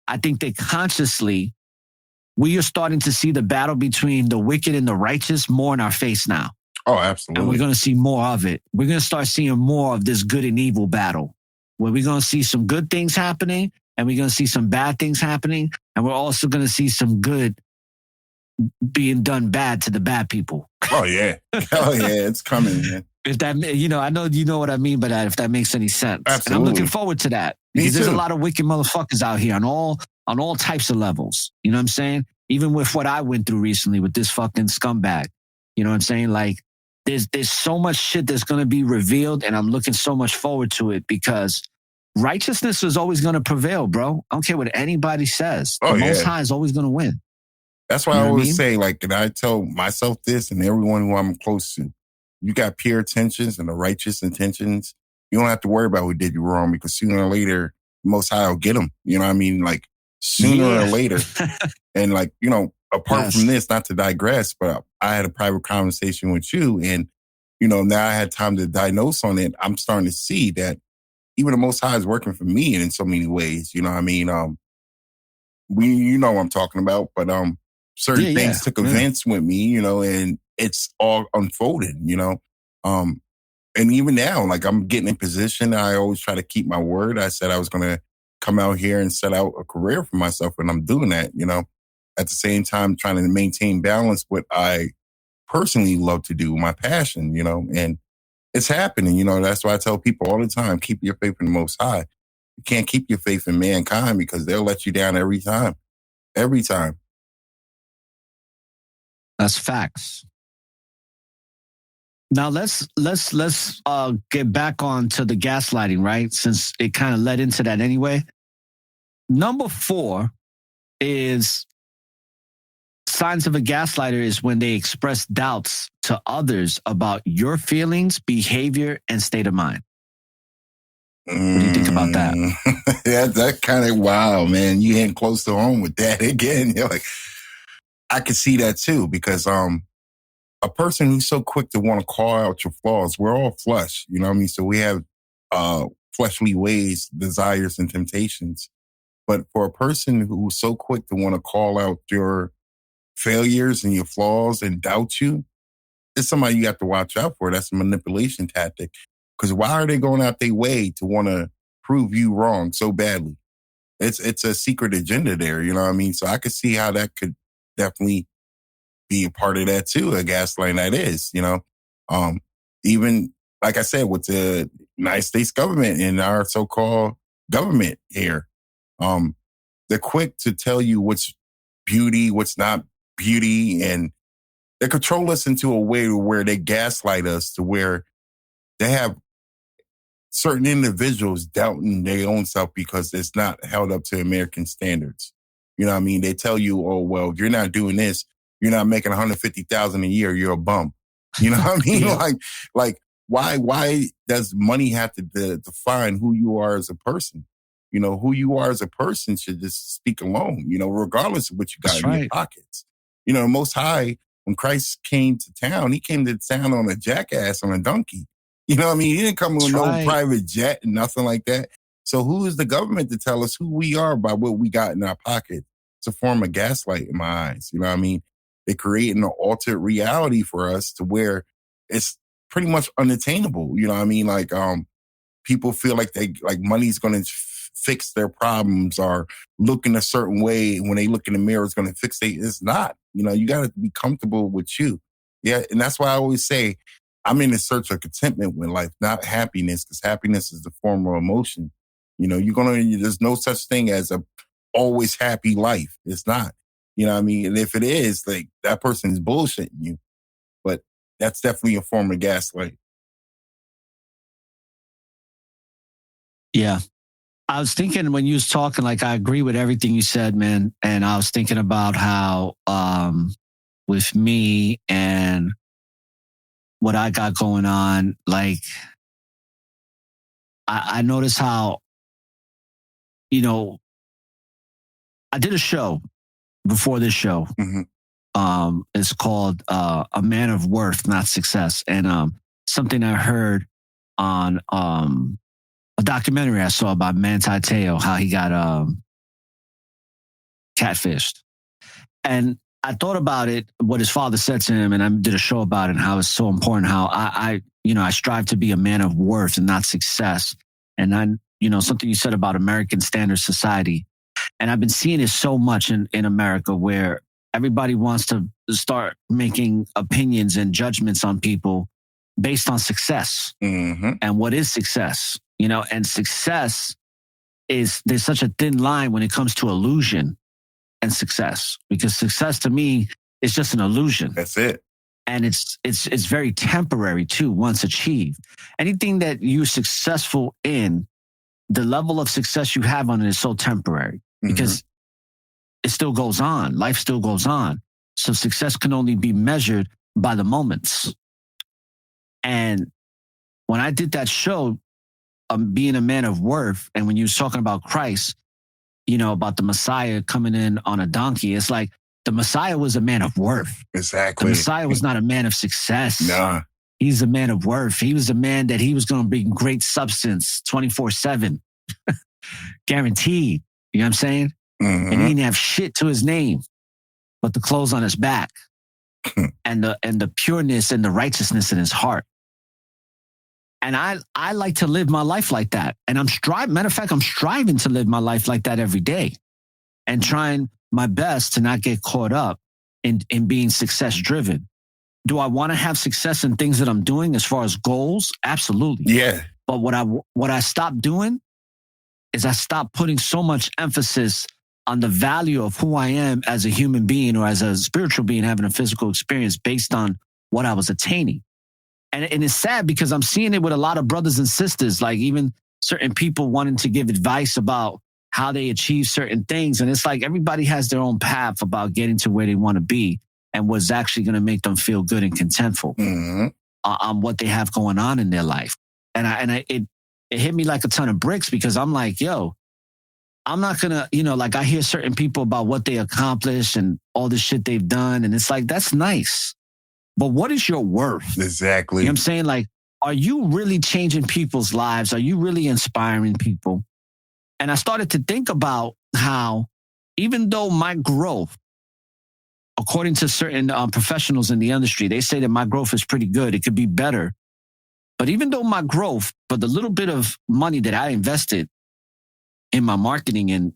Speaker 2: I think that consciously, we are starting to see the battle between the wicked and the righteous more in our face now.
Speaker 5: Oh, absolutely.
Speaker 2: And we're going to see more of it. We're going to start seeing more of this good and evil battle, where we're going to see some good things happening and we're going to see some bad things happening. And we're also going to see some good being done bad to the bad people.
Speaker 5: Oh, yeah. Oh, yeah. It's coming, man.
Speaker 2: If that, I know you know what I mean by that, if that makes any sense.
Speaker 5: Absolutely.
Speaker 2: And I'm looking forward to that. Because there's a lot of wicked motherfuckers out here on all types of levels. You know what I'm saying? Even with what I went through recently with this fucking scumbag. You know what I'm saying? Like, there's so much shit that's going to be revealed, and I'm looking so much forward to it, because righteousness is always going to prevail, bro. I don't care what anybody says. The Most High is always going to win.
Speaker 5: That's why I always say, like, and I tell myself this and everyone who I'm close to, you got pure intentions and the righteous intentions. You don't have to worry about who did you wrong, because sooner or later, the Most High will get them. You know what I mean? Like, sooner or later. And like, apart from this, not to digress, but I had a private conversation with you, and, now I had time to diagnose on it. I'm starting to see that even the Most High is working for me in so many ways. You know what I mean? You know what I'm talking about, but certain things took events with me, and it's all unfolded, and even now, like, I'm getting in position. I always try to keep my word. I said I was going to come out here and set out a career for myself, and I'm doing that, at the same time, trying to maintain balance, what I personally love to do, my passion, and it's happening. That's why I tell people all the time, keep your faith in the Most High. You can't keep your faith in mankind, because they'll let you down every time. Every time.
Speaker 2: That's facts. Now let's get back on to the gaslighting, right? Since it kind of led into that anyway. Number 4 is signs of a gaslighter is when they express doubts to others about your feelings, behavior, and state of mind. What do you think about that?
Speaker 5: That kind of wild, man. You ain't close to home with that again. You're like, I could see that too, because a person who's so quick to want to call out your flaws, we're all flesh, you know what I mean? So we have fleshly ways, desires, and temptations. But for a person who's so quick to want to call out your failures and your flaws and doubt you, it's somebody you have to watch out for. That's a manipulation tactic. Because why are they going out their way to want to prove you wrong so badly? It's a secret agenda there, you know what I mean? So I could see how that could definitely be a part of that too, a gaslighting that is, even like I said, with the United States government and our so-called government here, they're quick to tell you what's beauty, what's not beauty, and they control us into a way where they gaslight us to where they have certain individuals doubting their own self because it's not held up to American standards. You know what I mean? They tell you, oh, well, you're not doing this. You're not making $150,000 a year. You're a bum. You know what I mean?
Speaker 2: Yeah.
Speaker 5: Like why does money have to define who you are as a person? You know, who you are as a person should just speak alone, you know, regardless of what you got
Speaker 2: That's
Speaker 5: in
Speaker 2: right.
Speaker 5: your pockets. You know, Most High, when Christ came to town, he came to town on a jackass, on a donkey. You know what I mean? He didn't come with
Speaker 2: That's
Speaker 5: no
Speaker 2: right.
Speaker 5: private jet and nothing like that. So who is the government to tell us who we are by what we got in our pocket? It's a form of gaslight in my eyes. You know what I mean? They're creating an altered reality for us to where it's pretty much unattainable. You know what I mean? Like, people feel like money's going to fix their problems or look in a certain way. When they look in the mirror, it's going to fix it. It's not. You know, you got to be comfortable with you. Yeah. And that's why I always say I'm in the search of contentment with life, not happiness, because happiness is the form of emotion. You know, there's no such thing as a always happy life. It's not. You know what I mean? And if it is, like, that person is bullshitting you. But that's definitely a form of gaslight.
Speaker 2: Yeah. I was thinking when you was talking, like, I agree with everything you said, man. And I was thinking about how, with me and what I got going on, like, I noticed how, you know, I did a show before this show.
Speaker 5: Mm-hmm.
Speaker 2: It's called A Man of Worth, Not Success. And something I heard on a documentary I saw about Manti Te'o, how he got catfished. And I thought about it, what his father said to him, and I did a show about it, and how it's so important, how I strive to be a man of worth and not success. And then, something you said about American standard society. And I've been seeing it so much in America, where everybody wants to start making opinions and judgments on people based on success.
Speaker 5: Mm-hmm.
Speaker 2: And what is success? And success there's such a thin line when it comes to illusion and success, because success to me is just an illusion.
Speaker 5: That's it.
Speaker 2: And it's very temporary too, once achieved. Anything that you're successful in, the level of success you have on it is so temporary, because it still goes on. Life still goes on. So success can only be measured by the moments. And when I did that show, being a man of worth, and when you was talking about Christ, about the Messiah coming in on a donkey, it's like the Messiah was a man of worth.
Speaker 5: Exactly.
Speaker 2: The Messiah was not a man of success.
Speaker 5: Nah.
Speaker 2: He's a man of worth. He was a man that he was going to bring great substance 24/7. Guaranteed. You know what I'm saying?
Speaker 5: Mm-hmm.
Speaker 2: And he didn't have shit to his name but the clothes on his back and the pureness and the righteousness in his heart. And I like to live my life like that. And I'm striving to live my life like that every day, and trying my best to not get caught up in being success driven. Do I want to have success in things that I'm doing as far as goals? Absolutely.
Speaker 5: Yeah.
Speaker 2: But what I stopped doing is I stopped putting so much emphasis on the value of who I am as a human being, or as a spiritual being having a physical experience based on what I was attaining. And it's sad, because I'm seeing it with a lot of brothers and sisters, like even certain people wanting to give advice about how they achieve certain things. And it's like everybody has their own path about getting to where they want to be and what's actually going to make them feel good and contentful on what they have going on in their life. And it hit me like a ton of bricks, because I'm like, yo, I'm not going to, like I hear certain people about what they accomplish and all the shit they've done. And it's like, that's nice. But what is your worth?
Speaker 5: Exactly.
Speaker 2: You know what I'm saying? Like, are you really changing people's lives? Are you really inspiring people? And I started to think about how, even though my growth, according to certain professionals in the industry, they say that my growth is pretty good. It could be better. But even though my growth, for the little bit of money that I invested in my marketing and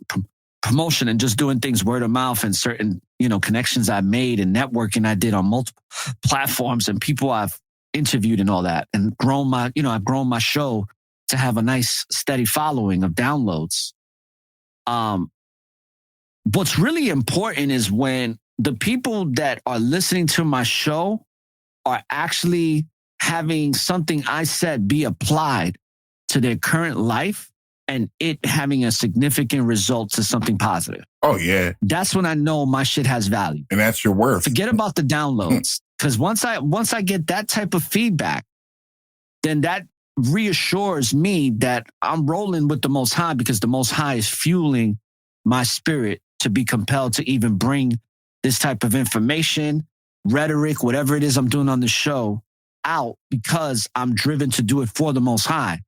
Speaker 2: promotion and just doing things word of mouth, and certain, connections I made and networking I did on multiple platforms and people I've interviewed and all that, and I've grown my show to have a nice steady following of downloads. What's really important is when the people that are listening to my show are actually having something I said be applied to their current life and it having a significant result to something positive.
Speaker 5: Oh, yeah.
Speaker 2: That's when I know my shit has value.
Speaker 5: And that's your worth.
Speaker 2: Forget about the downloads. Because once I get that type of feedback, then that reassures me that I'm rolling with the Most High, because the Most High is fueling my spirit to be compelled to even bring this type of information, rhetoric, whatever it is I'm doing on the show out, because I'm driven to do it for the Most High.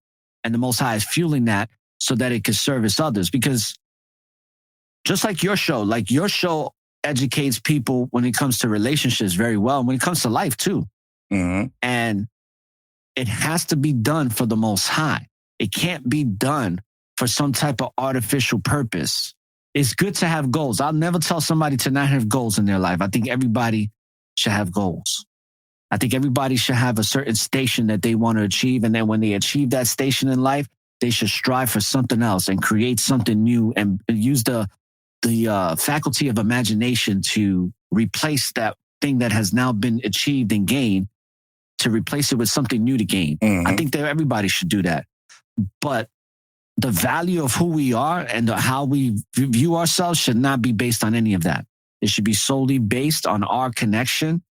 Speaker 2: And the Most High is fueling that so that it can service others. Because just like your show educates people when it comes to relationships very well, when it comes to life too.
Speaker 5: Mm-hmm.
Speaker 2: And it has to be done for the Most High. It can't be done for some type of artificial purpose. It's good to have goals. I'll never tell somebody to not have goals in their life. I think everybody should have goals. I think everybody should have a certain station that they want to achieve. And then when they achieve that station in life, they should strive for something else and create something new and use the faculty of imagination to replace that thing that has now been achieved and gained, to replace it with something new to gain.
Speaker 5: Mm-hmm.
Speaker 2: I think that everybody should do that. But the value of who we are and how we view ourselves should not be based on any of that. It should be solely based on our connection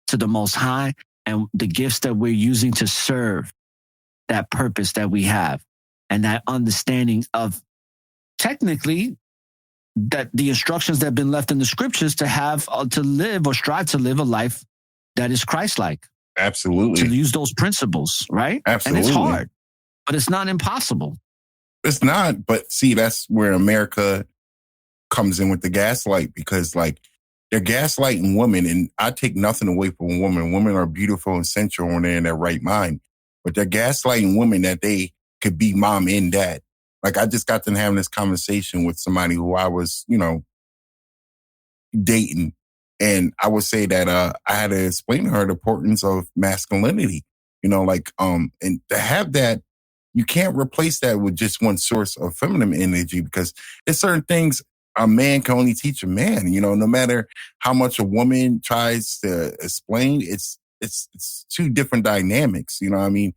Speaker 2: to the Most High and the gifts that we're using to serve that purpose that we have, and that understanding of technically that the instructions that have been left in the scriptures to have to live or strive to live a life that is Christ-like.
Speaker 5: Absolutely.
Speaker 2: To use those principles, right?
Speaker 5: Absolutely.
Speaker 2: And it's hard, but it's not impossible.
Speaker 5: It's not, but see, that's where America comes in with the gaslight, because like they're gaslighting women, and I take nothing away from women. Women are beautiful and sensual when they're in their right mind, but they're gaslighting women that they could be mom and dad. Like I just got to having this conversation with somebody who I was, dating. And I would say that I had to explain to her the importance of masculinity, and to have that, you can't replace that with just one source of feminine energy, because there's certain things a man can only teach a man, no matter how much a woman tries to explain, it's two different dynamics, you know what I mean?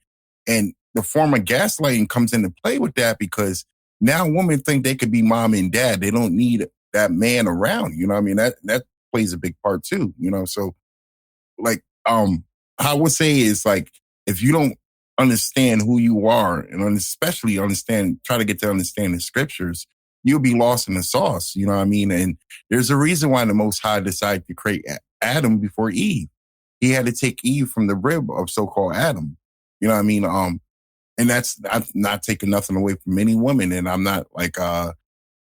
Speaker 5: And the form of gaslighting comes into play with that, because now women think they could be mom and dad. They don't need that man around, you know what I mean? That plays a big part too, so like, I would say is like, if you don't understand who you are and especially try to get to understand the scriptures, you'll be lost in the sauce, you know what I mean? And there's a reason why the Most High decided to create Adam before Eve. He had to take Eve from the rib of so-called Adam, you know what I mean? And I'm not taking nothing away from any women, and I'm not like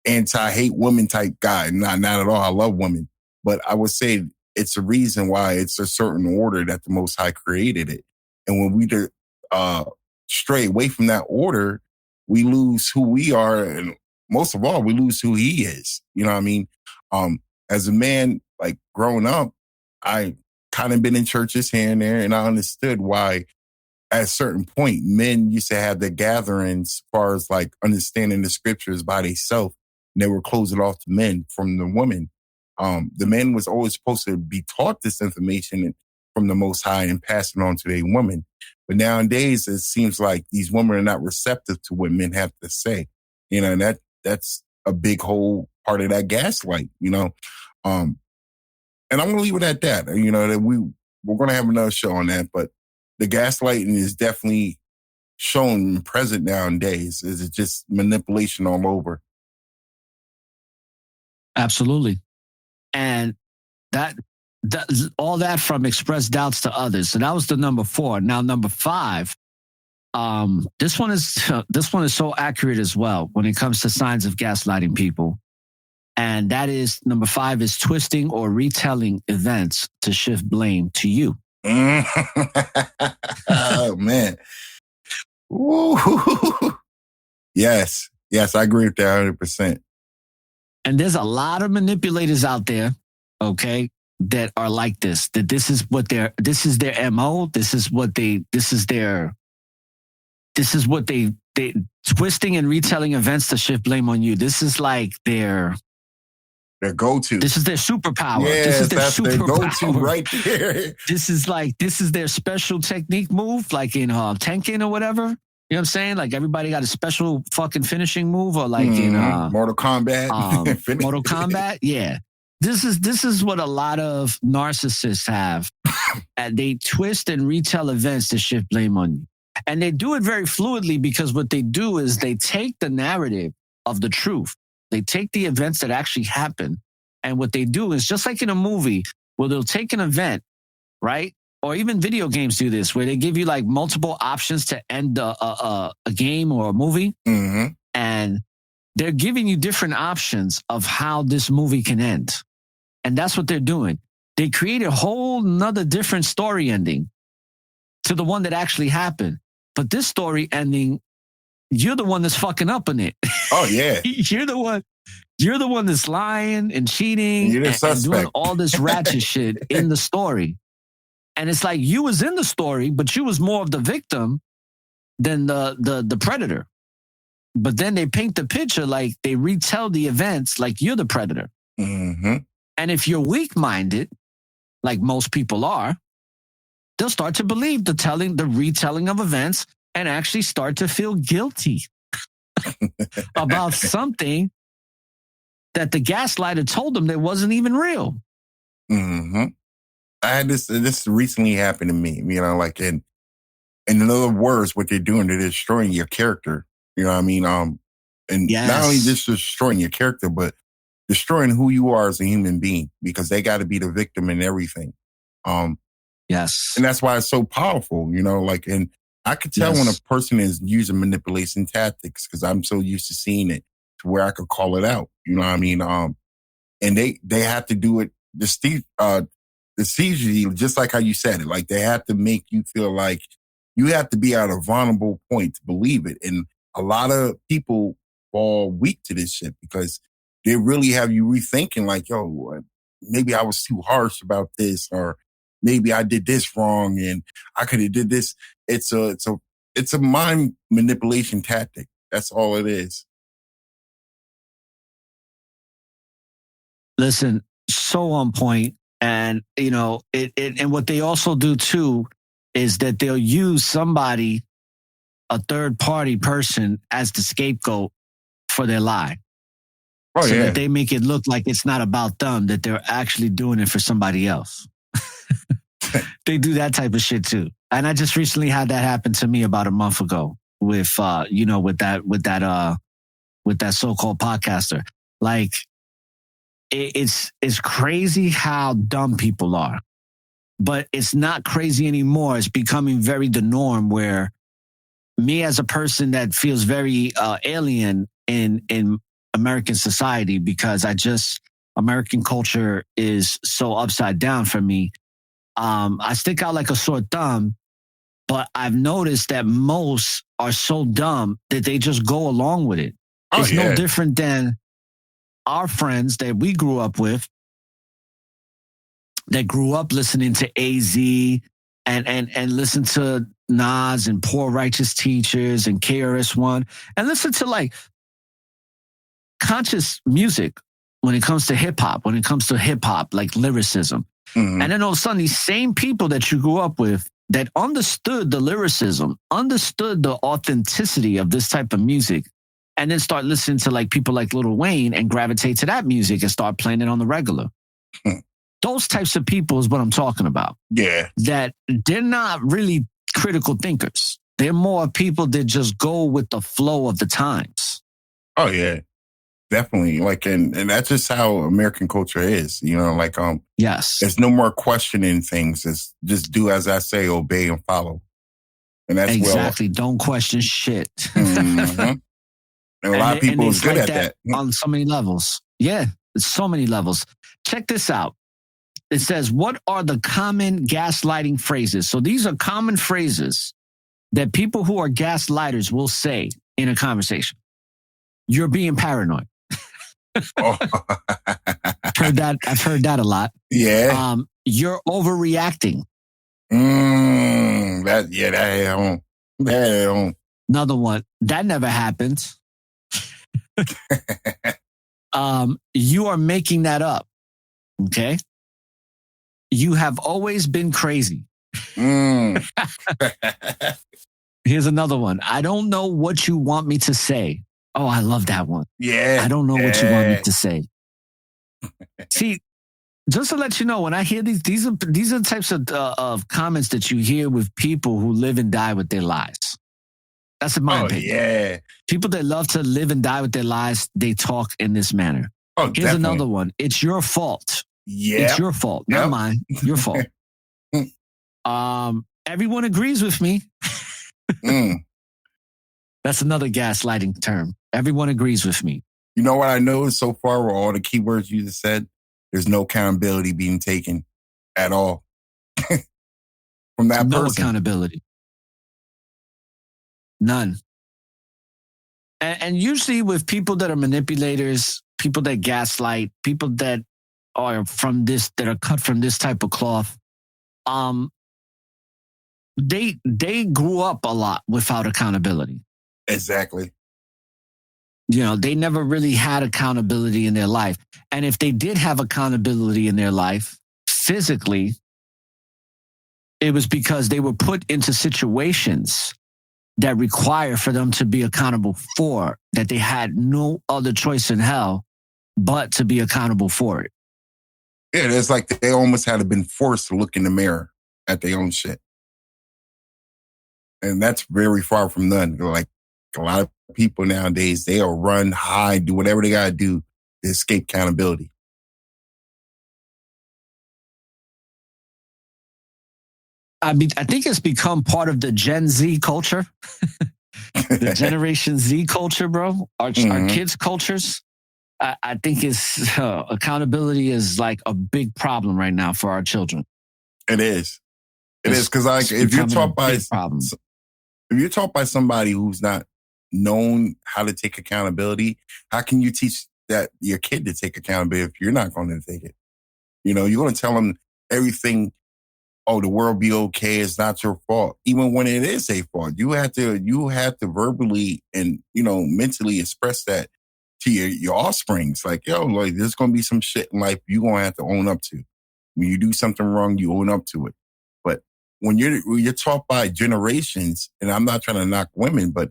Speaker 5: anti-hate women type guy, not at all. I love women. But I would say it's a reason why it's a certain order that the Most High created it. And when we stray away from that order, we lose who we are. And most of all, we lose who he is. You know what I mean? As a man, like growing up, I kind of been in churches here and there, and I understood why at a certain point, men used to have their gatherings as far as like understanding the scriptures by themselves. And they were closing off to men from the women. The men was always supposed to be taught this information from the Most High and pass it on to their women. But nowadays, it seems like these women are not receptive to what men have to say. And that's a big whole part of that gaslight, And I'm going to leave it at that. That we're going to have another show on that, but the gaslighting is definitely shown present nowadays. It's just manipulation all over. Absolutely.
Speaker 2: And that all that from expressed doubts to others. So that was the number 4. Now, number 5, this one is so accurate as well when it comes to signs of gaslighting people. And that is, number 5 is twisting or retelling events to shift blame to you.
Speaker 5: Oh, man. Ooh. Yes, I agree with that 100%.
Speaker 2: And there's a lot of manipulators out there, okay, that are like this. That this is their MO. This is what they twisting and retelling events to shift blame on you. This is like their go-to. This is their superpower.
Speaker 5: Yeah, that's their go-to right there.
Speaker 2: This is their special technique move, like in Tekken or whatever. You know what I'm saying? Like everybody got a special fucking finishing move, or like in
Speaker 5: Mortal Kombat.
Speaker 2: Mortal Kombat. Yeah. This is what a lot of narcissists have. And they twist and retell events to shift blame on you. And they do it very fluidly because what they do is they take the narrative of the truth. They take the events that actually happen. And what they do is just like in a movie where they'll take an event, right? Or even video games do this, where they give you like multiple options to end a game or a movie.
Speaker 5: Mm-hmm.
Speaker 2: And they're giving you different options of how this movie can end. And that's what they're doing. They create a whole nother different story ending to the one that actually happened. But this story ending, you're the one that's fucking up in it.
Speaker 5: Oh, yeah.
Speaker 2: You're the one that's lying and cheating
Speaker 5: You're the
Speaker 2: and
Speaker 5: suspect.
Speaker 2: doing all this ratchet shit in the story. And it's like you was in the story, but you was more of the victim than the predator. But then they paint the picture like they retell the events like you're the predator.
Speaker 5: Mm-hmm.
Speaker 2: And if you're weak-minded, like most people are, they'll start to believe the retelling of events and actually start to feel guilty about something that the gaslighter told them that wasn't even real.
Speaker 5: Mm-hmm. I had this recently happened to me, you know, like in other words, what they're doing, they're destroying your character. You know what I mean? And
Speaker 2: Yes.
Speaker 5: not only just destroying your character, but destroying who you are as a human being, because they got to be the victim in everything.
Speaker 2: Yes.
Speaker 5: And that's why it's so powerful, you know, like, and I could tell when a person is using manipulation tactics because I'm so used to seeing it to where I could call it out. You know what I mean? And they have to do it deceive just like how you said it. Like they have to make you feel like you have to be at a vulnerable point to believe it. And a lot of people fall weak to this shit because they really have you rethinking like, yo, maybe I was too harsh about this, or maybe I did this wrong and I could have did this. It's a mind manipulation tactic. That's all it is.
Speaker 2: Listen, so on point. And, you know, and what they also do too is that they'll use somebody, a third party person, as the scapegoat for their lie.
Speaker 5: Oh,
Speaker 2: so
Speaker 5: yeah.
Speaker 2: that they make it look like it's not about them, that they're actually doing it for somebody else. They do that type of shit too. And I just recently had that happen to me about a month ago with that so-called podcaster. Like, it's crazy how dumb people are, but it's not crazy anymore. It's becoming very the norm, where me as a person that feels very alien in American society, because American culture is so upside down for me. I stick out like a sore thumb, but I've noticed that most are so dumb that they just go along with it.
Speaker 5: Oh,
Speaker 2: it's
Speaker 5: yeah.
Speaker 2: no different than our friends that we grew up with, that grew up listening to AZ and listen to Nas and Poor Righteous Teachers and KRS-One, and listen to like conscious music when it comes to hip hop, like lyricism.
Speaker 5: Mm-hmm.
Speaker 2: And then all of a sudden, these same people that you grew up with that understood the lyricism, understood the authenticity of this type of music, and then start listening to like people like Lil Wayne and gravitate to that music and start playing it on the regular. Those types of people is what I'm talking about.
Speaker 5: Yeah.
Speaker 2: That they're not really critical thinkers. They're more people that just go with the flow of the times.
Speaker 5: Oh, yeah. Definitely. Like, and that's just how American culture is, you know, like,
Speaker 2: yes.
Speaker 5: There's no more questioning things. It's just do as I say, obey and follow. And that's
Speaker 2: exactly. Don't question shit.
Speaker 5: Mm-hmm. And a lot of people is good
Speaker 2: like
Speaker 5: at that.
Speaker 2: On so many levels. Yeah. So many levels. Check this out. It says, what are the common gaslighting phrases? So these are common phrases that people who are gaslighters will say in a conversation. You're being paranoid.
Speaker 5: Oh.
Speaker 2: I've heard that a lot.
Speaker 5: Yeah.
Speaker 2: You're overreacting.
Speaker 5: That hit home.
Speaker 2: Another one. That never happened. You are making that up. Okay. You have always been crazy. Here's another one. I don't know what you want me to say. Oh, I love that one.
Speaker 5: Yeah.
Speaker 2: I don't know what you want me to say. See, just to let you know, when I hear these are the types of comments that you hear with people who live and die with their lies. That's in my opinion.
Speaker 5: Yeah.
Speaker 2: People that love to live and die with their lies, they talk in this manner.
Speaker 5: Oh,
Speaker 2: here's
Speaker 5: definitely.
Speaker 2: another one. It's your fault.
Speaker 5: Yeah.
Speaker 2: It's your fault, not mine. Your fault. Everyone agrees with me. That's another gaslighting term. Everyone agrees with me.
Speaker 5: You know what I noticed so far with all the keywords you just said? There's no accountability being taken at all from that person.
Speaker 2: No accountability. None. And usually with people that are manipulators, people that gaslight, people that are cut from this type of cloth, they grew up a lot without accountability.
Speaker 5: Exactly.
Speaker 2: You know, they never really had accountability in their life. And if they did have accountability in their life, physically, it was because they were put into situations that require for them to be accountable for, that they had no other choice in hell but to be accountable for it.
Speaker 5: Yeah, it's like they almost had to been forced to look in the mirror at their own shit. And that's very far from none. Like a lot of people nowadays, they'll run, hide, do whatever they got to do to escape accountability.
Speaker 2: I think it's become part of the Gen Z culture, the Generation Z culture, bro. Our kids' cultures. I think accountability is like a big problem right now for our children.
Speaker 5: It is. It is because like if you're taught by somebody who's not known how to take accountability, how can you teach that your kid to take accountability if you're not going to take it? You know, you're going to tell them everything. Oh, the world be okay. It's not your fault. Even when it is a fault, you have to verbally and, you know, mentally express that to your offsprings. Like, yo, like there's going to be some shit in life you're going to have to own up to. When you do something wrong, you own up to it. But when you're taught by generations, and I'm not trying to knock women, but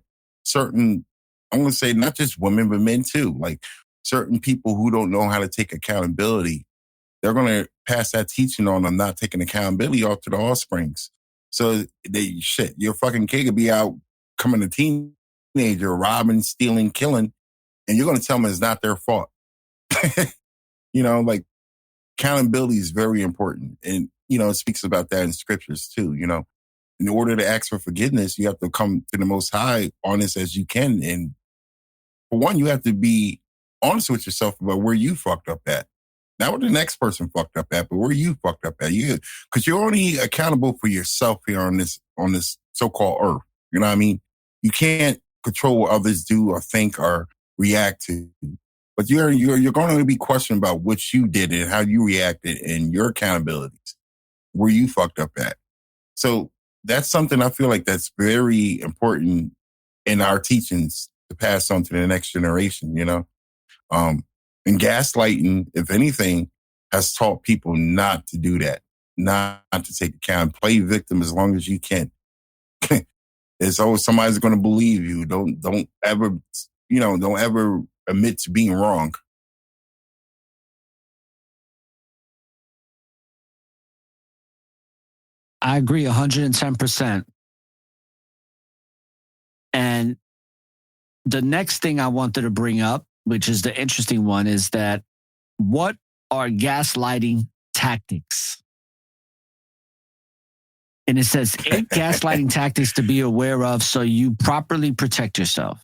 Speaker 5: I'm going to say not just women, but men too. Like certain people who don't know how to take accountability, they're going to pass that teaching on them, not taking accountability off to the offsprings. So your fucking kid could be out coming a teenager, robbing, stealing, killing, and you're going to tell them it's not their fault. You know, like accountability is very important. And, you know, it speaks about that in scriptures too. You know, in order to ask for forgiveness, you have to come to the Most High honest as you can. And for one, you have to be honest with yourself about where you fucked up at. Not what the next person fucked up at, but where you fucked up at. Because you're only accountable for yourself here on this so-called earth. You know what I mean? You can't control what others do or think or react to. But you're going to be questioned about what you did and how you reacted and your accountabilities, where you fucked up at. So that's something I feel like that's very important in our teachings to pass on to the next generation, you know? And gaslighting, if anything, has taught people not to do that, not to take account, play victim as long as you can. It's always somebody's going to believe you. Don't ever admit to being wrong.
Speaker 2: I agree 110%. And the next thing I wanted to bring up, which is the interesting one, is that what are gaslighting tactics? And it says 8 gaslighting tactics to be aware of so you properly protect yourself.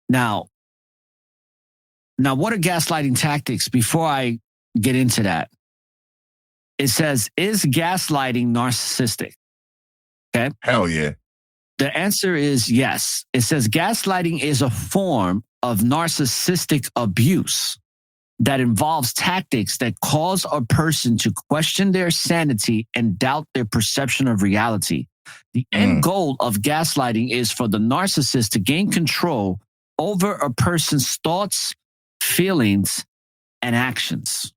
Speaker 2: Now, what are gaslighting tactics? Before I get into that, it says, is gaslighting narcissistic? Okay.
Speaker 5: Hell yeah.
Speaker 2: The answer is yes. It says gaslighting is a form of narcissistic abuse that involves tactics that cause a person to question their sanity and doubt their perception of reality. The end goal of gaslighting is for the narcissist to gain control over a person's thoughts, feelings, and actions.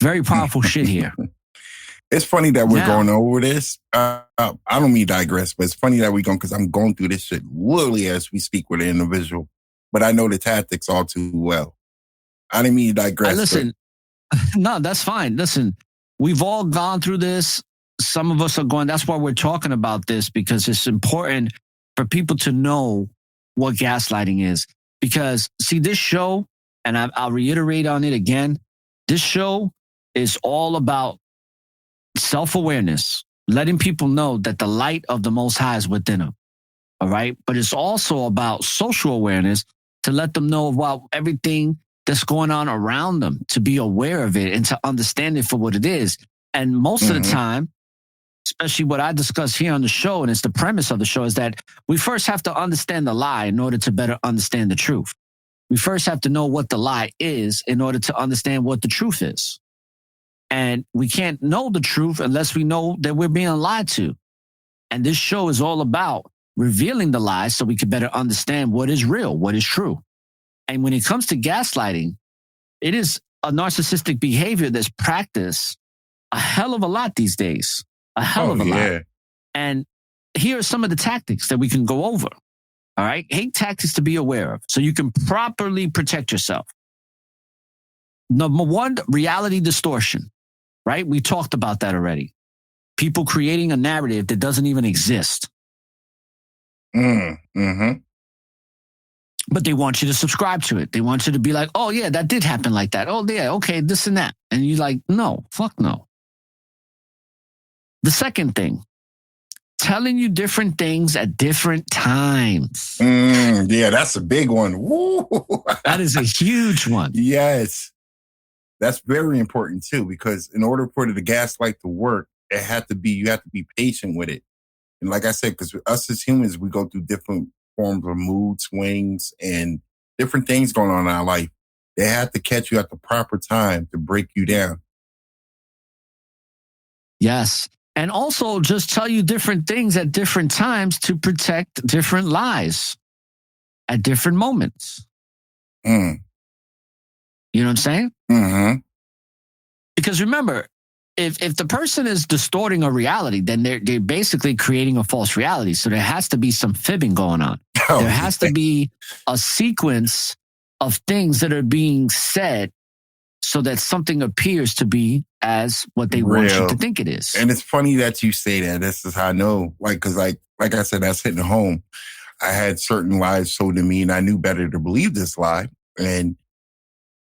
Speaker 2: Very powerful shit here.
Speaker 5: It's funny that we're going over this. I don't mean digress, but it's funny that we're going, because I'm going through this shit literally as we speak with an individual. But I know the tactics all too well. I didn't mean to digress.
Speaker 2: Listen, no, that's fine. Listen, we've all gone through this. Some of us are going, that's why we're talking about this, because it's important for people to know what gaslighting is. Because, see, this show, and I'll reiterate on it again, this show is all about self-awareness, letting people know that the light of the Most High is within them. All right. But it's also about social awareness to let them know about everything that's going on around them, to be aware of it and to understand it for what it is. And most of the time, especially what I discuss here on the show, and it's the premise of the show, is that we first have to understand the lie in order to better understand the truth. We first have to know what the lie is in order to understand what the truth is. And we can't know the truth unless we know that we're being lied to. And this show is all about revealing the lies so we can better understand what is real, what is true. And when it comes to gaslighting, it is a narcissistic behavior that's practiced a hell of a lot these days. A hell of a lot. And here are some of the tactics that we can go over. All right. 8 tactics to be aware of so you can properly protect yourself. Number 1, reality distortion. Right? We talked about that already. People creating a narrative that doesn't even exist.
Speaker 5: Mm-hmm.
Speaker 2: But they want you to subscribe to it. They want you to be like, oh, yeah, that did happen like that. Oh, yeah, okay, this and that. And you're like, no, fuck no. The second thing, telling you different things at different times.
Speaker 5: Yeah, that's a big one. Woo.
Speaker 2: That is a huge one.
Speaker 5: Yes. That's very important too, because in order for the gaslight to work, you have to be patient with it. And like I said, because us as humans, we go through different forms of mood swings and different things going on in our life. They have to catch you at the proper time to break you down.
Speaker 2: Yes. And also just tell you different things at different times to protect different lies at different moments. You know what I'm saying?
Speaker 5: Mm-hmm.
Speaker 2: Because remember, if the person is distorting a reality, then they're basically creating a false reality. So there has to be some fibbing going on. There has to be a sequence of things that are being said so that something appears to be as what they want you to think it is.
Speaker 5: And it's funny that you say that. This is how I know. Because like I said, that's hitting home. I had certain lies told to me, and I knew better to believe this lie. And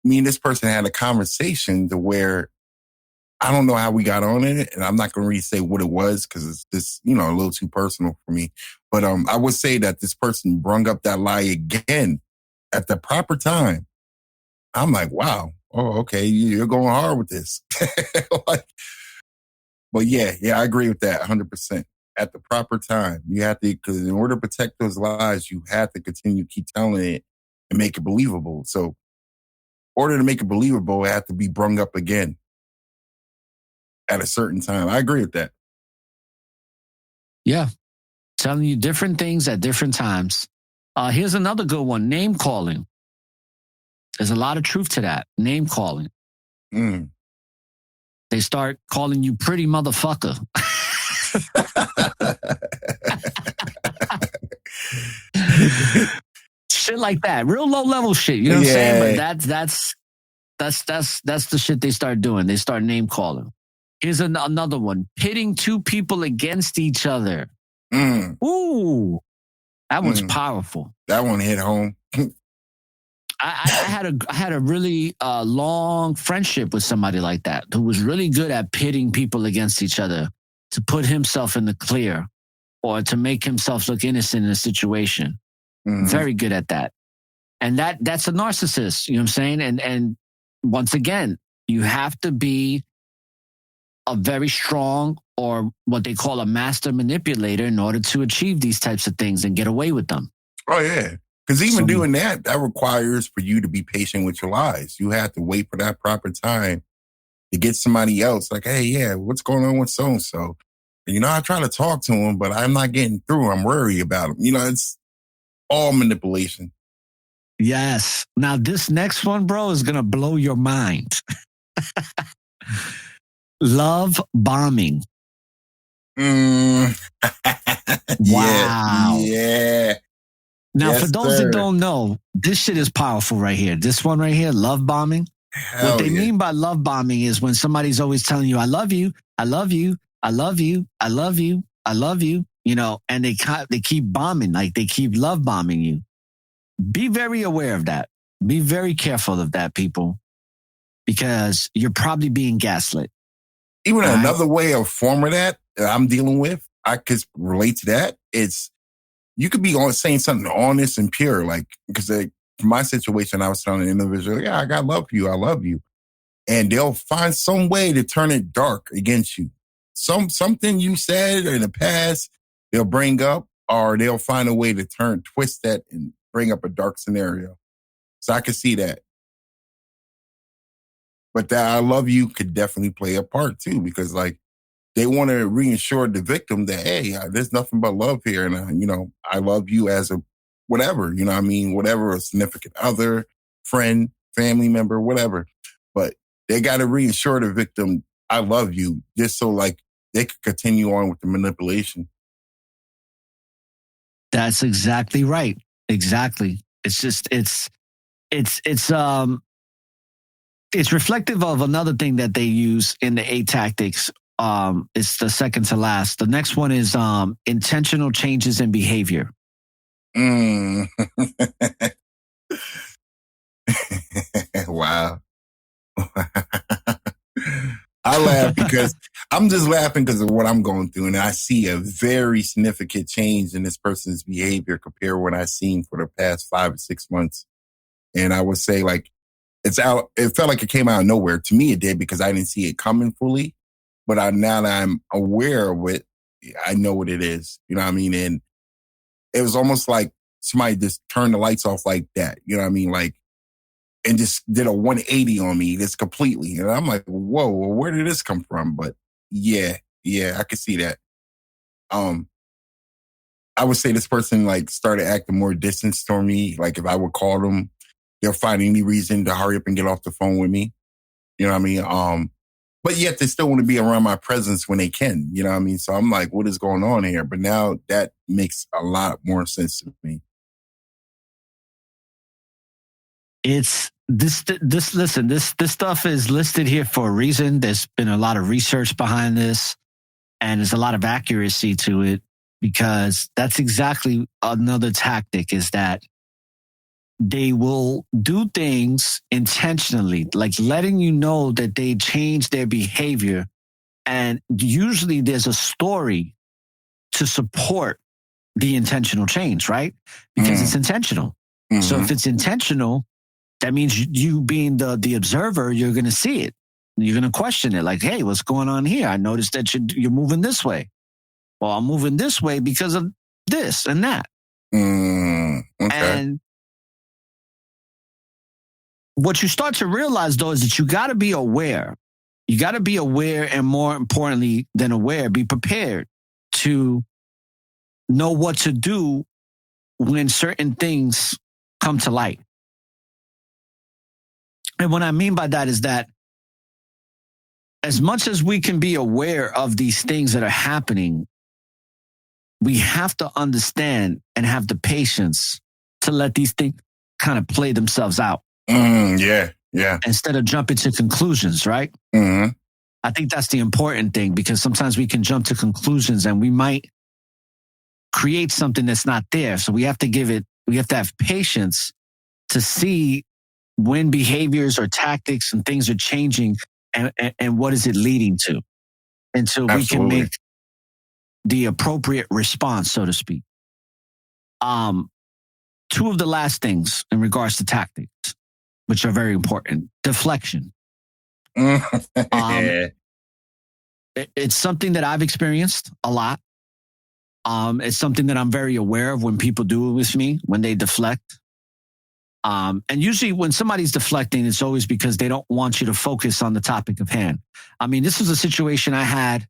Speaker 5: me and this person had a conversation to where I don't know how we got on it, and I'm not going to really say what it was because it's just, a little too personal for me. But I would say that this person brung up that lie again at the proper time. I'm like, wow, oh, okay, you're going hard with this. But yeah, I agree with that 100%. At the proper time, you have to, because in order to protect those lies, you have to continue to keep telling it and make it believable. So in order to make it believable, it has to be brung up again at a certain time. I agree with that.
Speaker 2: Yeah. Telling you different things at different times. Here's another good one. Name calling. There's a lot of truth to that. Name calling. They start calling you pretty motherfucker. Shit like that. Real low level shit. You know what I'm saying? But that's the shit they start doing. They start name calling. Here's another one. Pitting two people against each other. Ooh. That one's powerful.
Speaker 5: That one hit home.
Speaker 2: I had a really long friendship with somebody like that who was really good at pitting people against each other to put himself in the clear or to make himself look innocent in a situation. Very good at that. And that's a narcissist, you know what I'm saying? And once again, you have to be a very strong or what they call a master manipulator in order to achieve these types of things and get away with them.
Speaker 5: Oh, yeah. Because even doing that requires for you to be patient with your lies. You have to wait for that proper time to get somebody else like, hey, yeah, what's going on with so-and-so? And, I try to talk to him, but I'm not getting through. I'm worried about him. It's all manipulation.
Speaker 2: Yes. Now, this next one, bro, is going to blow your mind. Love bombing.
Speaker 5: Wow. Yeah.
Speaker 2: Now,
Speaker 5: Yes,
Speaker 2: for those
Speaker 5: sir.
Speaker 2: that don't know, this shit is powerful right here. This one right here, love bombing.
Speaker 5: Hell
Speaker 2: What they
Speaker 5: yeah.
Speaker 2: mean by love bombing is when somebody's always telling you, I love you, I love you, I love you, I love you, I love you, and they keep bombing, like they keep love bombing you. Be very aware of that. Be very careful of that, people, because you're probably being gaslit.
Speaker 5: Even
Speaker 2: All
Speaker 5: another way of form of that I'm dealing with, I could relate to that. It's, you could be saying something honest and pure, like, because for my situation, I was telling an individual, yeah, I got love for you. I love you. And they'll find some way to turn it dark against you. Something you said in the past, they'll bring up, or they'll find a way to twist that and bring up a dark scenario. So I could see that. But that I love you could definitely play a part too, because like they want to reassure the victim that, hey, there's nothing but love here. And, I love you as a whatever, whatever, a significant other, friend, family member, whatever. But they got to reassure the victim, I love you, just so like they could continue on with the manipulation.
Speaker 2: That's exactly right. Exactly. It's just, it's reflective of another thing that they use in the 8 tactics. It's the second to last. The next one is intentional changes in behavior.
Speaker 5: Wow. I laugh because I'm just laughing because of what I'm going through. And I see a very significant change in this person's behavior compared to what I've seen for the past 5 or 6 months. And I would say like, it felt like it came out of nowhere. To me, it did, because I didn't see it coming fully. But now that I'm aware of it, I know what it is. You know what I mean? And it was almost like somebody just turned the lights off like that. You know what I mean? Like, and just did a 180 on me, just completely. And I'm like, whoa, well, where did this come from? But yeah, I could see that. I would say this person like started acting more distant toward me. Like if I would call them, they'll find any reason to hurry up and get off the phone with me. You know what I mean? But yet they still want to be around my presence when they can. You know what I mean? So I'm like, what is going on here? But now that makes a lot more sense to me.
Speaker 2: It's this stuff is listed here for a reason. There's been a lot of research behind this, and there's a lot of accuracy to it, because that's exactly another tactic, is that they will do things intentionally, like letting you know that they change their behavior. And usually there's a story to support the intentional change, right? Because it's intentional. Mm-hmm. So if it's intentional, that means you being the observer, you're going to see it. You're going to question it. Like, hey, what's going on here? I noticed that you're moving this way. Well, I'm moving this way because of this and that.
Speaker 5: Okay.
Speaker 2: And what you start to realize, though, is that you got to be aware. You got to be aware, and more importantly than aware, be prepared to know what to do when certain things come to light. And what I mean by that is that as much as we can be aware of these things that are happening, we have to understand and have the patience to let these things kind of play themselves out.
Speaker 5: Yeah.
Speaker 2: Instead of jumping to conclusions, right?
Speaker 5: Mm-hmm.
Speaker 2: I think that's the important thing, because sometimes we can jump to conclusions and we might create something that's not there. So we have to have patience to see when behaviors or tactics and things are changing, and what is it leading to, until we can make the appropriate response, so to speak. Two of the last things in regards to tactics, which are very important: deflection. It's something that I've experienced a lot. It's something that I'm very aware of when people do it with me, when they deflect. And usually when somebody's deflecting, it's always because they don't want you to focus on the topic of hand. I mean, this was a situation I had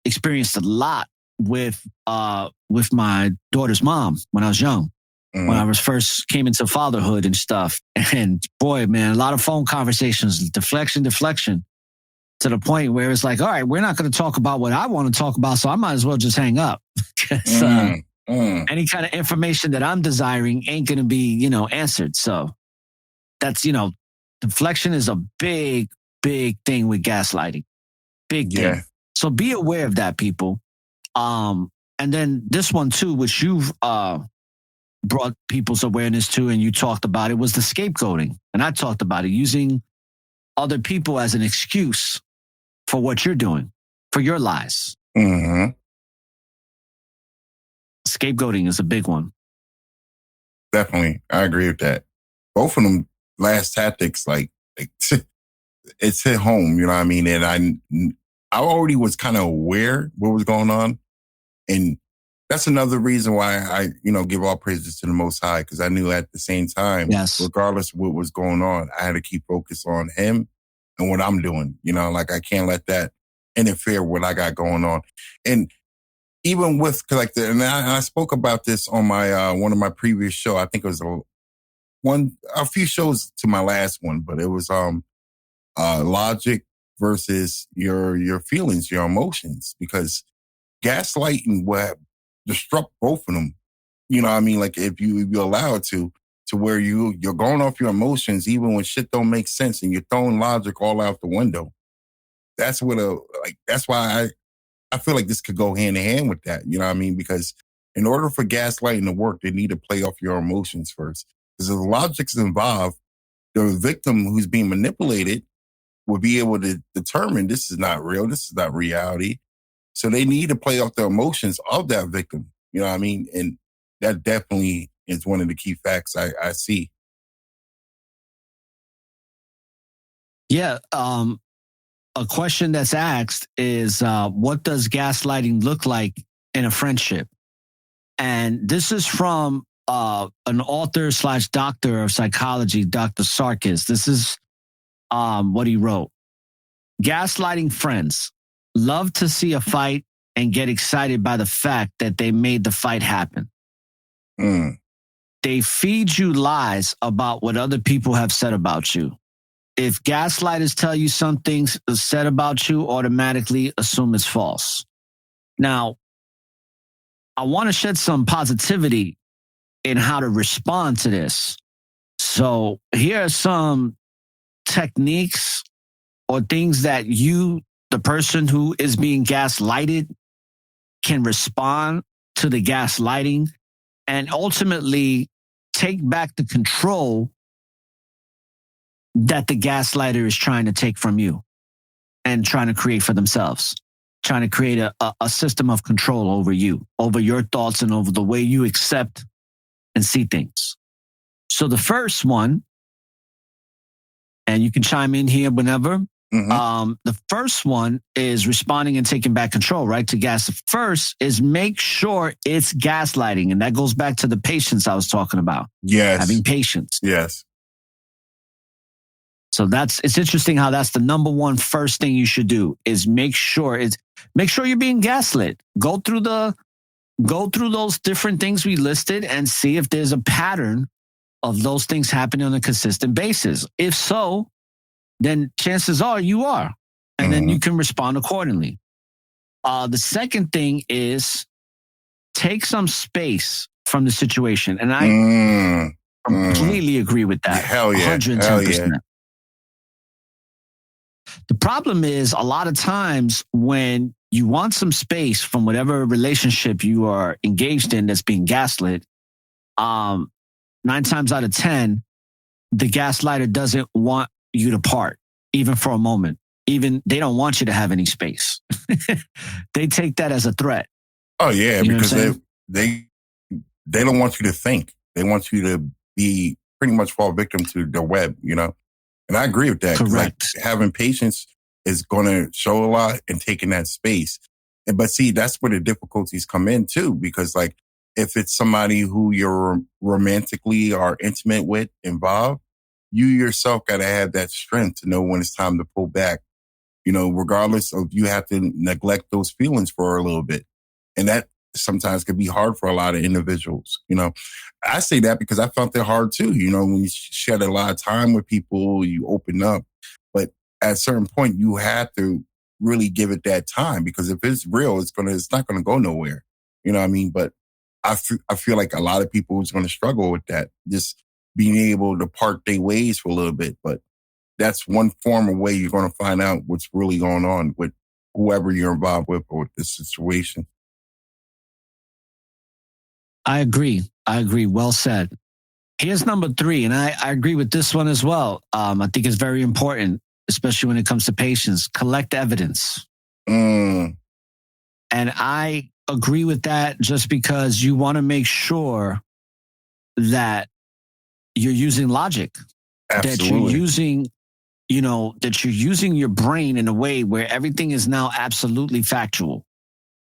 Speaker 2: experienced a lot with my daughter's mom when I was young, when I was first came into fatherhood and stuff. And boy, man, a lot of phone conversations, deflection. to the point where it's like, all right, we're not going to talk about what I want to talk about, so I might as well just hang up. 'Cause, any kind of information that I'm desiring ain't going to be, answered. So that's, deflection is a big, big thing with gaslighting. Big thing. So be aware of that, people. And then this one too, which you've brought people's awareness to, and you talked about it, was the scapegoating. And I talked about it, using other people as an excuse for what you're doing, for your lies.
Speaker 5: Mm-hmm.
Speaker 2: Scapegoating is a big one.
Speaker 5: Definitely. I agree with that. Both of them last tactics, like it's hit home, you know what I mean? And I already was kind of aware what was going on. And that's another reason why I, give all praises to the Most High, because I knew at the same time, regardless of what was going on, I had to keep focus on him and what I'm doing. Like I can't let that interfere with what I got going on. And even with and I spoke about this on my one of my previous show. I think it was a few shows to my last one, but it was logic versus your feelings, your emotions, because gaslighting will disrupt both of them. You know what I mean? Like if you allow it to where you're going off your emotions, even when shit don't make sense, and you're throwing logic all out the window. That's what that's why I feel like this could go hand in hand with that. You know what I mean? Because in order for gaslighting to work, they need to play off your emotions first. Because if the logic's involved, the victim who's being manipulated will be able to determine this is not real, this is not reality. So they need to play off the emotions of that victim. You know what I mean? And that definitely is one of the key facts I see.
Speaker 2: Yeah. A question that's asked is, what does gaslighting look like in a friendship? And this is from an author / doctor of psychology, Dr. Sarkis. This is what he wrote. Gaslighting friends love to see a fight and get excited by the fact that they made the fight happen. They feed you lies about what other people have said about you. If gaslighters tell you something's said about you, automatically assume it's false. Now, I want to shed some positivity in how to respond to this. So here are some techniques or things that you, the person who is being gaslighted, can respond to the gaslighting and ultimately take back the control that the gaslighter is trying to take from you and trying to create for themselves, trying to create a system of control over you, over your thoughts, and over the way you accept and see things. So the first one, and you can chime in here whenever, the first one is responding and taking back control, right? To gas. The first is make sure it's gaslighting. And that goes back to the patience I was talking about.
Speaker 5: Yes.
Speaker 2: Having patience.
Speaker 5: Yes.
Speaker 2: So it's interesting how that's the number one first thing you should do is make sure you're being gaslit. Go through those different things we listed and see if there's a pattern of those things happening on a consistent basis. If so, then chances are you are. And then you can respond accordingly. The second thing is take some space from the situation. And I completely agree with that.
Speaker 5: Hell yeah.
Speaker 2: 110%.
Speaker 5: Hell yeah.
Speaker 2: The problem is a lot of times when you want some space from whatever relationship you are engaged in that's being gaslit, 9 times out of 10, the gaslighter doesn't want you to part, even for a moment. Even they don't want you to have any space. They take that as a threat.
Speaker 5: Oh yeah,
Speaker 2: You know
Speaker 5: because they don't want you to think. They want you to be pretty much fall victim to the web, And I agree with that.
Speaker 2: Correct.
Speaker 5: Like, having patience is going to show a lot and taking that space. But see, that's where the difficulties come in too, because like if it's somebody who you're romantically or intimate with involved, you yourself got to have that strength to know when it's time to pull back, regardless of you have to neglect those feelings for a little bit. And that sometimes can be hard for a lot of individuals. I say that because I felt it hard too. When you shed a lot of time with people, you open up. But at a certain point, you have to really give it that time, because if it's real, it's not gonna go nowhere. You know what I mean? But I feel like a lot of people is gonna struggle with that, just being able to part their ways for a little bit. But that's one form of way you're gonna find out what's really going on with whoever you're involved with or with the situation.
Speaker 2: I agree. Well said. Here's number 3, and I agree with this one as well. I think it's very important, especially when it comes to patients. Collect evidence.
Speaker 5: Mm.
Speaker 2: And I agree with that just because you want to make sure that you're using logic,
Speaker 5: Absolutely.
Speaker 2: that you're using your brain in a way where everything is now absolutely factual,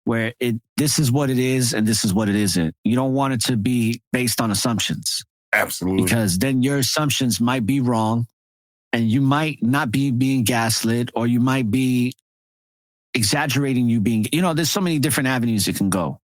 Speaker 2: where this is what it is and this is what it isn't. You don't want it to be based on assumptions.
Speaker 5: Absolutely.
Speaker 2: Because then your assumptions might be wrong and you might not be being gaslit, or you might be exaggerating you being, there's so many different avenues it can go.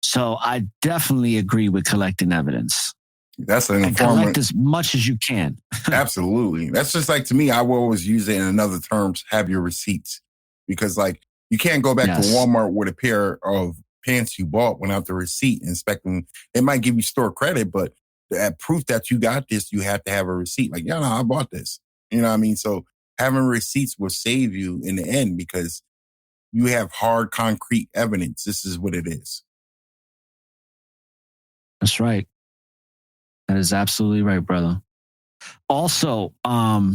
Speaker 2: So I definitely agree with collecting evidence.
Speaker 5: That's an
Speaker 2: and collect as much as you can.
Speaker 5: Absolutely. That's just like, to me, I will always use it in another terms, have your receipts. Because like, you can't go back to Walmart with a pair of pants you bought without the receipt and expecting, it might give you store credit, but that proof that you got this, you have to have a receipt. Like, yeah, no, I bought this. You know what I mean? So having receipts will save you in the end, because you have hard, concrete evidence. This is what it is.
Speaker 2: That's right. That is absolutely right, brother. Also, number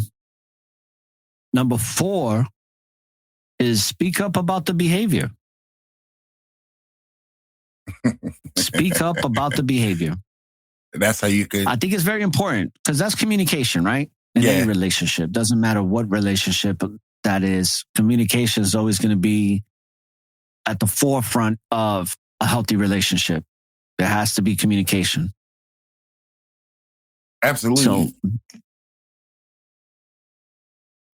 Speaker 2: 4 is speak up about the behavior. Speak up about the behavior.
Speaker 5: That's how you could.
Speaker 2: I think it's very important, because that's communication, right? In any relationship. Doesn't matter what relationship that is. Communication is always going to be at the forefront of a healthy relationship. There has to be communication.
Speaker 5: Absolutely.
Speaker 2: So,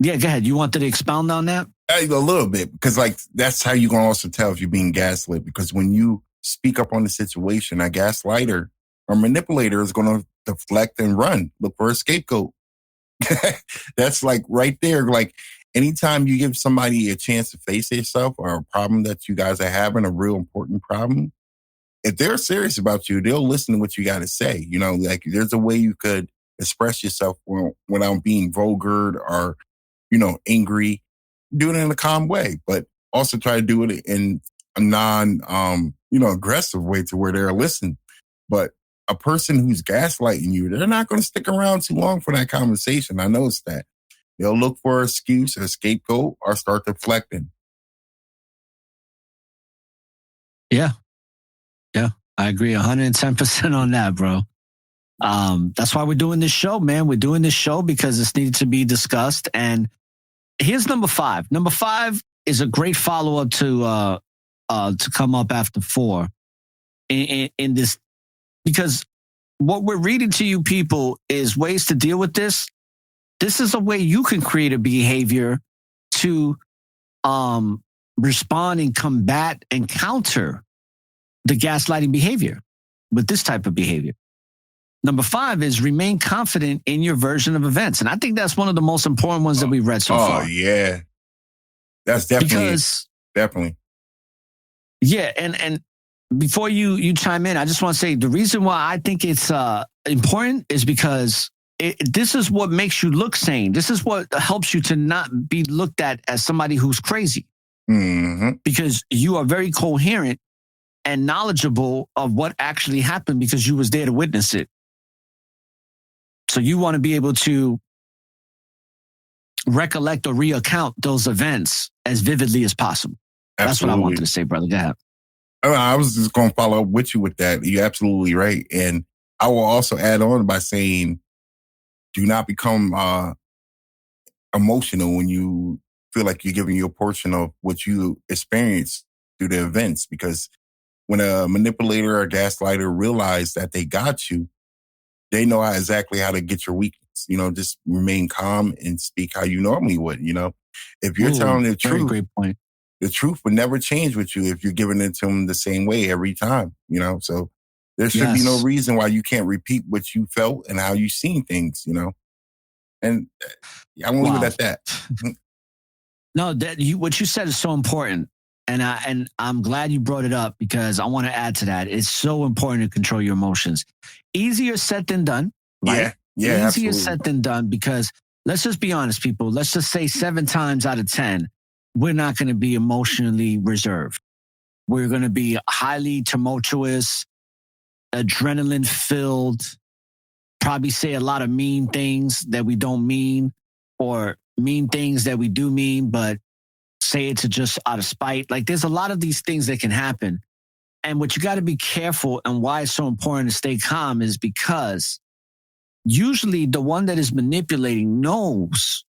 Speaker 2: yeah, go ahead. You wanted to expound on that?
Speaker 5: A little bit, because like, that's how you can also tell if you're being gaslit, because when you speak up on the situation, a gaslighter or manipulator is going to deflect and run, look for a scapegoat. That's like right there. Like, anytime you give somebody a chance to face yourself or a problem that you guys are having, a real important problem, if they're serious about you, they'll listen to what you got to say. Like, there's a way you could express yourself without being vulgar or, angry. Do it in a calm way, but also try to do it in a non, aggressive way to where they're listening. But a person who's gaslighting you, they're not going to stick around too long for that conversation. I noticed that. They'll look for an excuse, a scapegoat, or start deflecting.
Speaker 2: Yeah. I agree 110% on that, bro. That's why we're doing this show, man. We're doing this show because it's needed to be discussed. And here's number 5. Number 5 is a great follow-up to come up after 4 in this, because what we're reading to you people is ways to deal with this. This is a way you can create a behavior to respond and combat and counter the gaslighting behavior with this type of behavior. Number 5 is remain confident in your version of events. And I think that's one of the most important ones that we've read so far.
Speaker 5: Oh, yeah. That's definitely. Definitely.
Speaker 2: Yeah. And before you chime in, I just want to say the reason why I think it's important is because this is what makes you look sane. This is what helps you to not be looked at as somebody who's crazy.
Speaker 5: Mm-hmm.
Speaker 2: Because you are very coherent and knowledgeable of what actually happened because you was there to witness it. So you want to be able to recollect or reaccount those events as vividly as possible.
Speaker 5: Absolutely.
Speaker 2: That's what I wanted to say, brother. Go ahead.
Speaker 5: I was just going to follow up with you with that. You're absolutely right. And I will also add on by saying, do not become emotional when you feel like you're giving you a portion of what you experienced through the events. Because when a manipulator or gaslighter realize that they got you, they know exactly how to get your weakness. Just remain calm and speak how you normally would. If you're telling the truth,
Speaker 2: great point.
Speaker 5: The truth would never change with you if you're giving it to them the same way every time. So there should be no reason why you can't repeat what you felt and how you seen things. And I won't leave it at that.
Speaker 2: No, what you said is so important. And I'm glad you brought it up because I want to add to that. It's so important to control your emotions. Easier said than done, right?
Speaker 5: Yeah,
Speaker 2: Easier
Speaker 5: absolutely.
Speaker 2: said than done because let's just be honest, people. Let's just say 7 times out of 10, we're not going to be emotionally reserved. We're going to be highly tumultuous, adrenaline filled, probably say a lot of mean things that we don't mean or mean things that we do mean, but say it to just out of spite. Like there's a lot of these things that can happen. And what you got to be careful and why it's so important to stay calm is because usually the one that is manipulating knows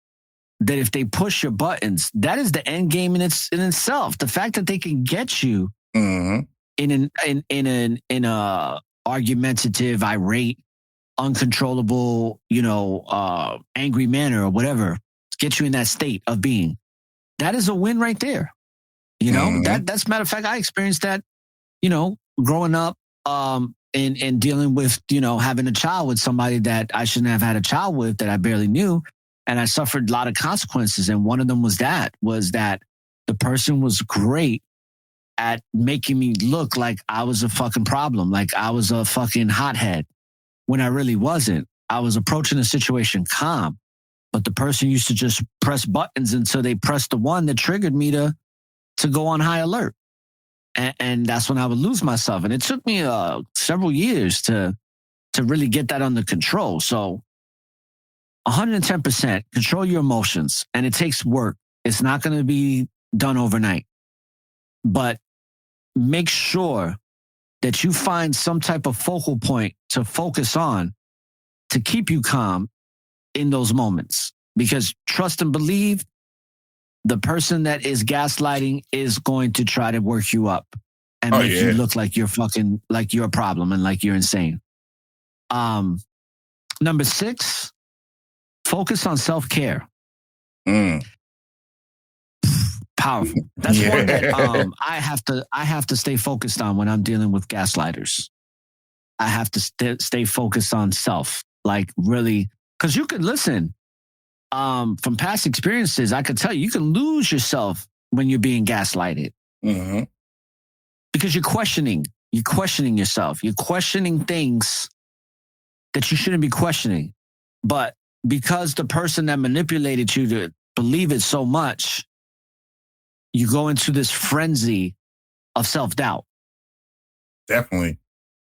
Speaker 2: that if they push your buttons, that is the end game in itself. The fact that they can get you
Speaker 5: Mm-hmm.
Speaker 2: in a argumentative, irate, uncontrollable, angry manner or whatever, get you in that state of being. That is a win right there. That's matter of fact, I experienced that, growing up, and dealing with, having a child with somebody that I shouldn't have had a child with that I barely knew. And I suffered a lot of consequences. And one of them was that the person was great at making me look like I was a fucking problem, like I was a fucking hothead when I really wasn't. I was approaching the situation calm, but the person used to just press buttons until they pressed the one that triggered me to go on high alert. And that's when I would lose myself. And it took me several years to really get that under control. So 110% control your emotions, and it takes work. It's not going to be done overnight, but make sure that you find some type of focal point to focus on to keep you calm in those moments. Because trust and believe, the person that is gaslighting is going to try to work you up and make you look like you're fucking, like you're a problem and like you're insane. Number 6, focus on self-care. Powerful. That's one that I have to stay focused on when I'm dealing with gaslighters. I have to stay focused on self, like really, because you could listen. From past experiences, I could tell you can lose yourself when you're being gaslighted.
Speaker 5: Mm-hmm.
Speaker 2: Because you're questioning yourself. You're questioning things that you shouldn't be questioning. But because the person that manipulated you to believe it so much, you go into this frenzy of self-doubt.
Speaker 5: Definitely.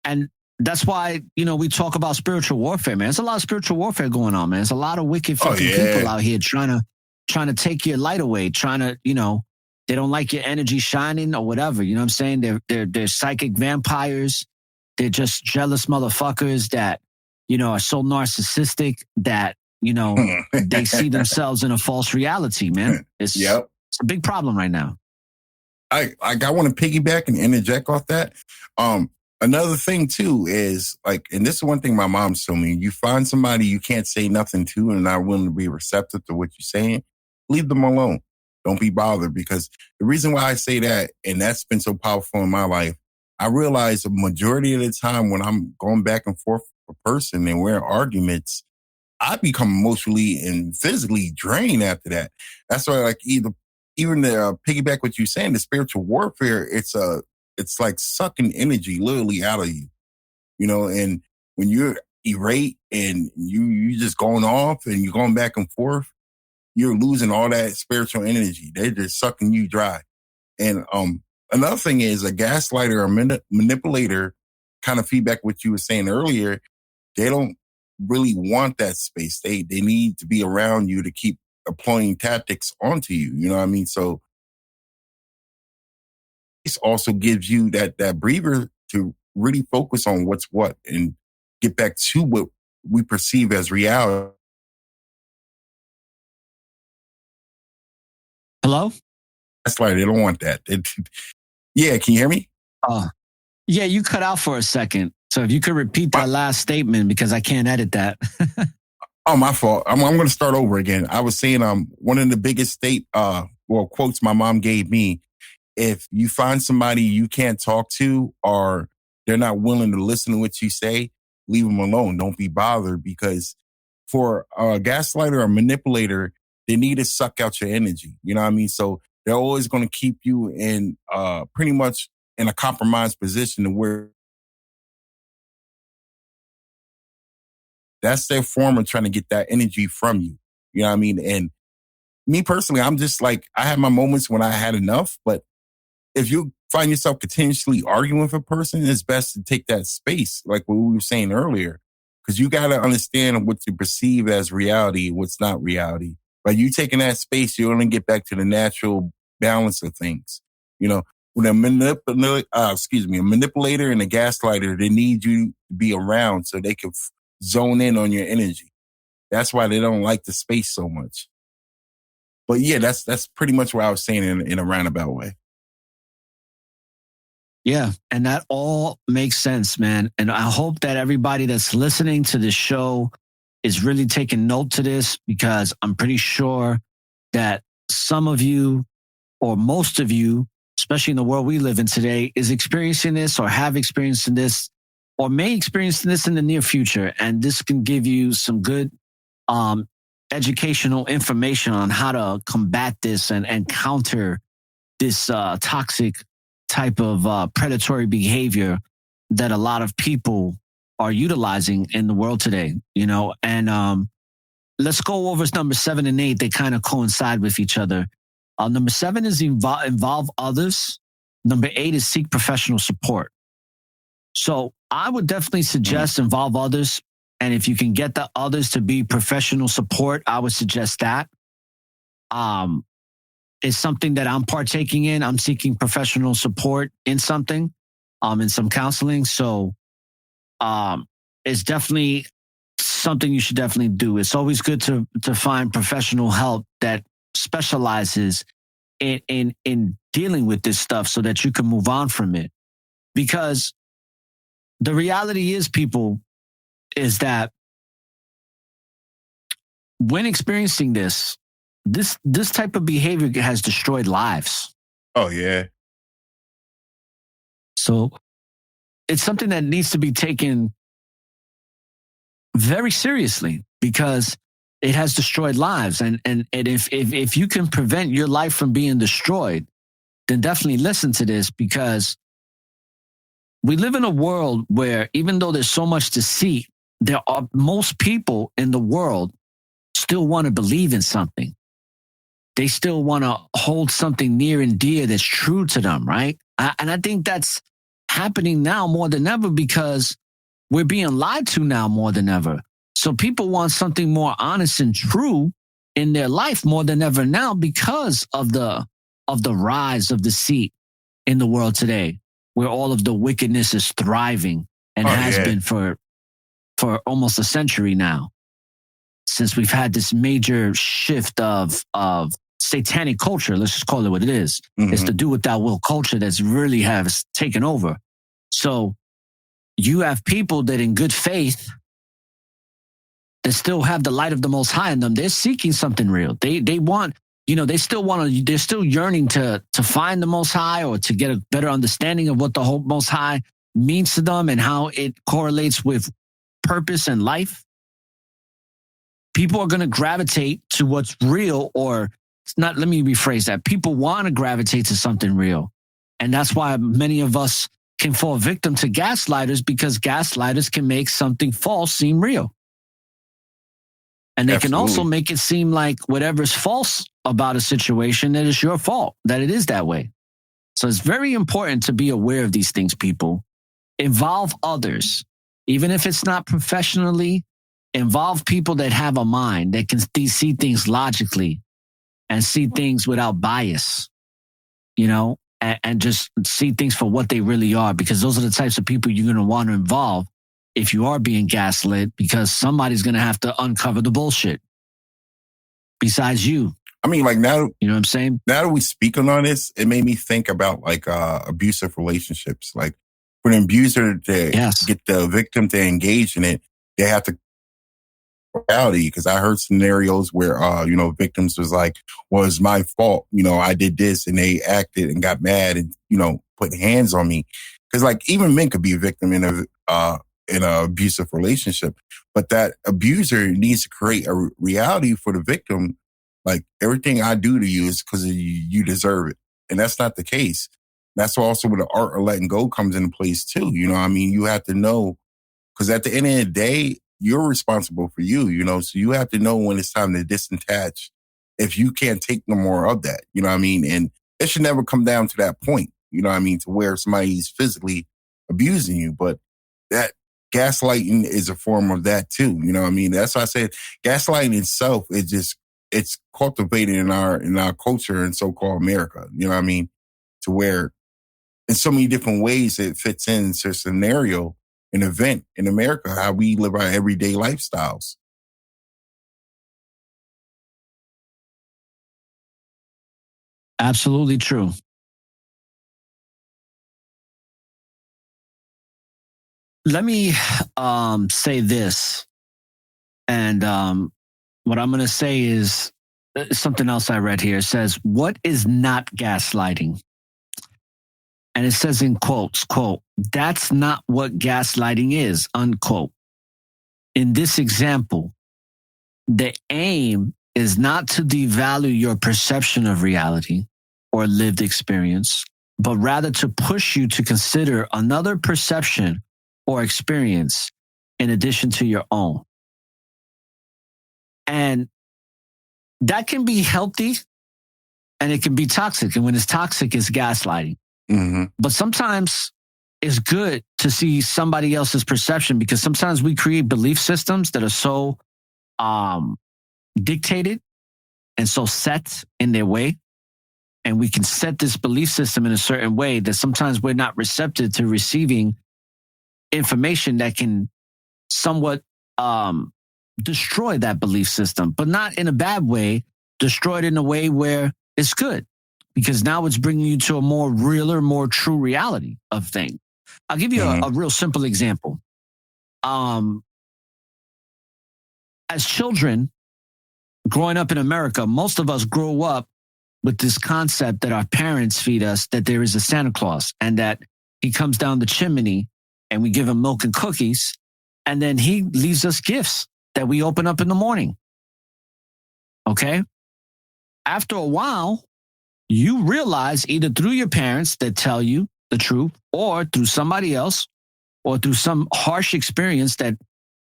Speaker 2: And that's why, we talk about spiritual warfare, man. There's a lot of spiritual warfare going on, man. There's a lot of wicked fucking people out here trying to take your light away, trying to, they don't like your energy shining or whatever. You know what I'm saying? They're psychic vampires. They're just jealous motherfuckers that, are so narcissistic that, they see themselves in a false reality, man. It's a big problem right now.
Speaker 5: I want to piggyback and interject off that. Another thing too is like, and this is one thing my mom told me, you find somebody you can't say nothing to and not willing to be receptive to what you're saying, leave them alone. Don't be bothered, because the reason why I say that, and that's been so powerful in my life, I realize the majority of the time when I'm going back and forth with a person and we're in arguments, I become emotionally and physically drained after that. That's why, like, even the piggyback what you're saying, the spiritual warfare, it's like sucking energy literally out of you, and when you're irate and you just going off and you're going back and forth, you're losing all that spiritual energy. They're just sucking you dry. And another thing is a gaslighter or manipulator, kind of feedback what you were saying earlier, they don't really want that space. They need to be around you to keep applying tactics onto you. You know what I mean? So this also gives you that breather to really focus on what's what and get back to what we perceive as reality.
Speaker 2: Hello?
Speaker 5: That's why they don't want that. Yeah, can you hear me?
Speaker 2: Yeah, you cut out for a second. So if you could repeat that last statement, because I can't edit that.
Speaker 5: Oh, my fault. I'm going to start over again. I was saying one of the biggest quotes my mom gave me, if you find somebody you can't talk to or they're not willing to listen to what you say, leave them alone. Don't be bothered, because for a gaslighter or manipulator, they need to suck out your energy. You know what I mean? So they're always going to keep you in pretty much in a compromised position where that's their form of trying to get that energy from you. You know what I mean? And me personally, I'm just like, I have my moments when I had enough, but if you find yourself continuously arguing with a person, it's best to take that space, like what we were saying earlier, because you got to understand what you perceive as reality, what's not reality. But you taking that space, you only get back to the natural balance of things. You know, when a manipulator and a gaslighter, they need you to be around so they can zone in on your energy. That's why they don't like the space so much. But yeah, that's pretty much what I was saying in a roundabout way.
Speaker 2: Yeah, and that all makes sense, man. And I hope that everybody that's listening to this show is really taking note to this, because I'm pretty sure that some of you or most of you, especially in the world we live in today, is experiencing this or have experienced this or may experience this in the near future. And this can give you some good educational information on how to combat this and counter this toxic type of predatory behavior that a lot of people are utilizing in the world today, you know. And let's go over number 7 and 8. They kind of coincide with each other. Number 7 is involve others. Number 8 is seek professional support. So I would definitely suggest involve others. And if you can get the others to be professional support, I would suggest that. It's something that I'm partaking in. I'm seeking professional support in something, in some counseling. So it's definitely something you should definitely do. It's always good to find professional help that specializes in dealing with this stuff so that you can move on from it. Because the reality is, people, is that when experiencing this type of behavior has destroyed lives.
Speaker 5: Oh, yeah. So
Speaker 2: it's something that needs to be taken very seriously, because it has destroyed lives. And if you can prevent your life from being destroyed, then definitely listen to this, because we live in a world where, even though there's so much deceit, most people in the world still want to believe in something. They still want to hold something near and dear that's true to them, right? And I think that's happening now more than ever, because we're being lied to now more than ever. So people want something more honest and true in their life more than ever now, because of the rise of deceit in the world today, where all of the wickedness is thriving and has been for almost a century now, since we've had this major shift of satanic culture. Let's just call it what it is. Mm-hmm. It's the do what thou will culture that's really has taken over. So you have people that in good faith that still have the light of the Most High in them. They're seeking something real. They want, they're still yearning to find the Most High, or to get a better understanding of what the whole Most High means to them and how it correlates with purpose and life. People are going to gravitate to what's real, or it's not. Let me rephrase that. People want to gravitate to something real. And that's why many of us can fall victim to gaslighters, because gaslighters can make something false seem real. And they can also make it seem like whatever's false about a situation, that it's your fault, that it is that way. So it's very important to be aware of these things, people. Involve others, even if it's not professionally. Involve people that have a mind, that can see things logically and see things without bias, and just see things for what they really are, because those are the types of people you're going to want to involve if you are being gaslit, because somebody's going to have to uncover the bullshit besides you.
Speaker 5: I mean, like, now,
Speaker 2: you know what I'm saying?
Speaker 5: Now that we speak on this, it made me think about like abusive relationships. Like, for an abuser to get the victim to engage in it, they have to reality, because I heard scenarios where victims was like, well, it's my fault, I did this, and they acted and got mad and put hands on me. Because like, even men could be a victim in a abusive relationship, but that abuser needs to create a reality for the victim Like everything I do to you is because you deserve it. And that's not the case. That's also where the art of letting go comes into place too. You know what I mean? You have to know, because at the end of the day, you're responsible for you, you know? So you have to know when it's time to disattach if you can't take no more of that, you know what I mean? And it should never come down to that point, you know what I mean? To where somebody's physically abusing you. But that gaslighting is a form of that too, you know what I mean? That's why I said gaslighting itself is just, it's cultivated in our culture in so-called America, you know what I mean? To where in so many different ways it fits into a scenario, an event in America, how we live our everyday lifestyles.
Speaker 2: Absolutely true. Let me say this. And what I'm going to say is something else I read here. It says, what is not gaslighting? And it says in quotes, quote, that's not what gaslighting is, unquote. In this example, the aim is not to devalue your perception of reality or lived experience, but rather to push you to consider another perception or experience in addition to your own. And that can be healthy and it can be toxic. And when it's toxic, it's gaslighting.
Speaker 5: Mm-hmm.
Speaker 2: But sometimes it's good to see somebody else's perception, because sometimes we create belief systems that are so dictated and so set in their way. And we can set this belief system in a certain way that sometimes we're not receptive to receiving information that can somewhat destroy that belief system, but not in a bad way, destroy it in a way where it's good, because now it's bringing you to a more realer, more true reality of things. I'll give you a real simple example. As children growing up in America, most of us grow up with this concept that our parents feed us, that there is a Santa Claus and that he comes down the chimney and we give him milk and cookies, and then he leaves us gifts that we open up in the morning. Okay? After a while, you realize, either through your parents that tell you the truth, or through somebody else, or through some harsh experience that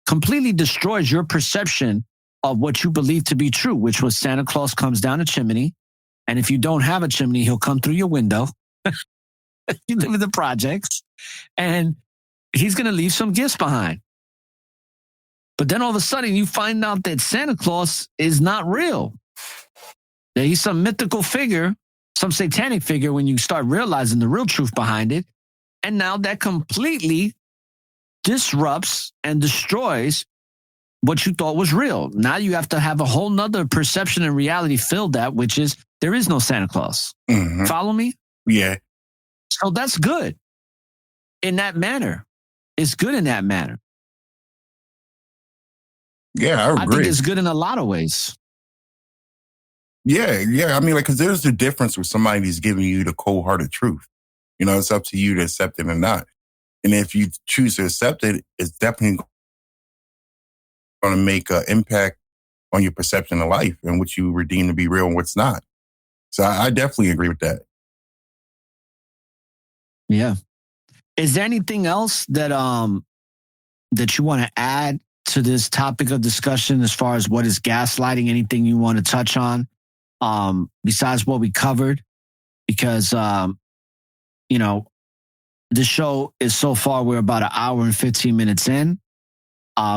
Speaker 2: completely destroys your perception of what you believe to be true, which was Santa Claus comes down a chimney. And if you don't have a chimney, he'll come through your window. You live in the projects, and he's going to leave some gifts behind. But then all of a sudden you find out that Santa Claus is not real. That he's some mythical figure, some satanic figure, when you start realizing the real truth behind it. And now that completely disrupts and destroys what you thought was real. Now you have to have a whole nother perception and reality filled that, which is there is no Santa Claus.
Speaker 5: Mm-hmm.
Speaker 2: Follow me?
Speaker 5: Yeah.
Speaker 2: So that's good in that manner. It's good in that manner.
Speaker 5: Yeah, I agree.
Speaker 2: think it's good in a lot of ways.
Speaker 5: Yeah. I mean, like, because there's a difference with somebody who's giving you the cold-hearted truth. You know, it's up to you to accept it or not. And if you choose to accept it, it's definitely going to make an impact on your perception of life and what you redeem to be real and what's not. So I definitely agree with that.
Speaker 2: Yeah. Is there anything else that that you want to add to this topic of discussion as far as what is gaslighting? Anything you want to touch on besides what we covered? Because you know, this show is so far, we're about an hour and 15 minutes in.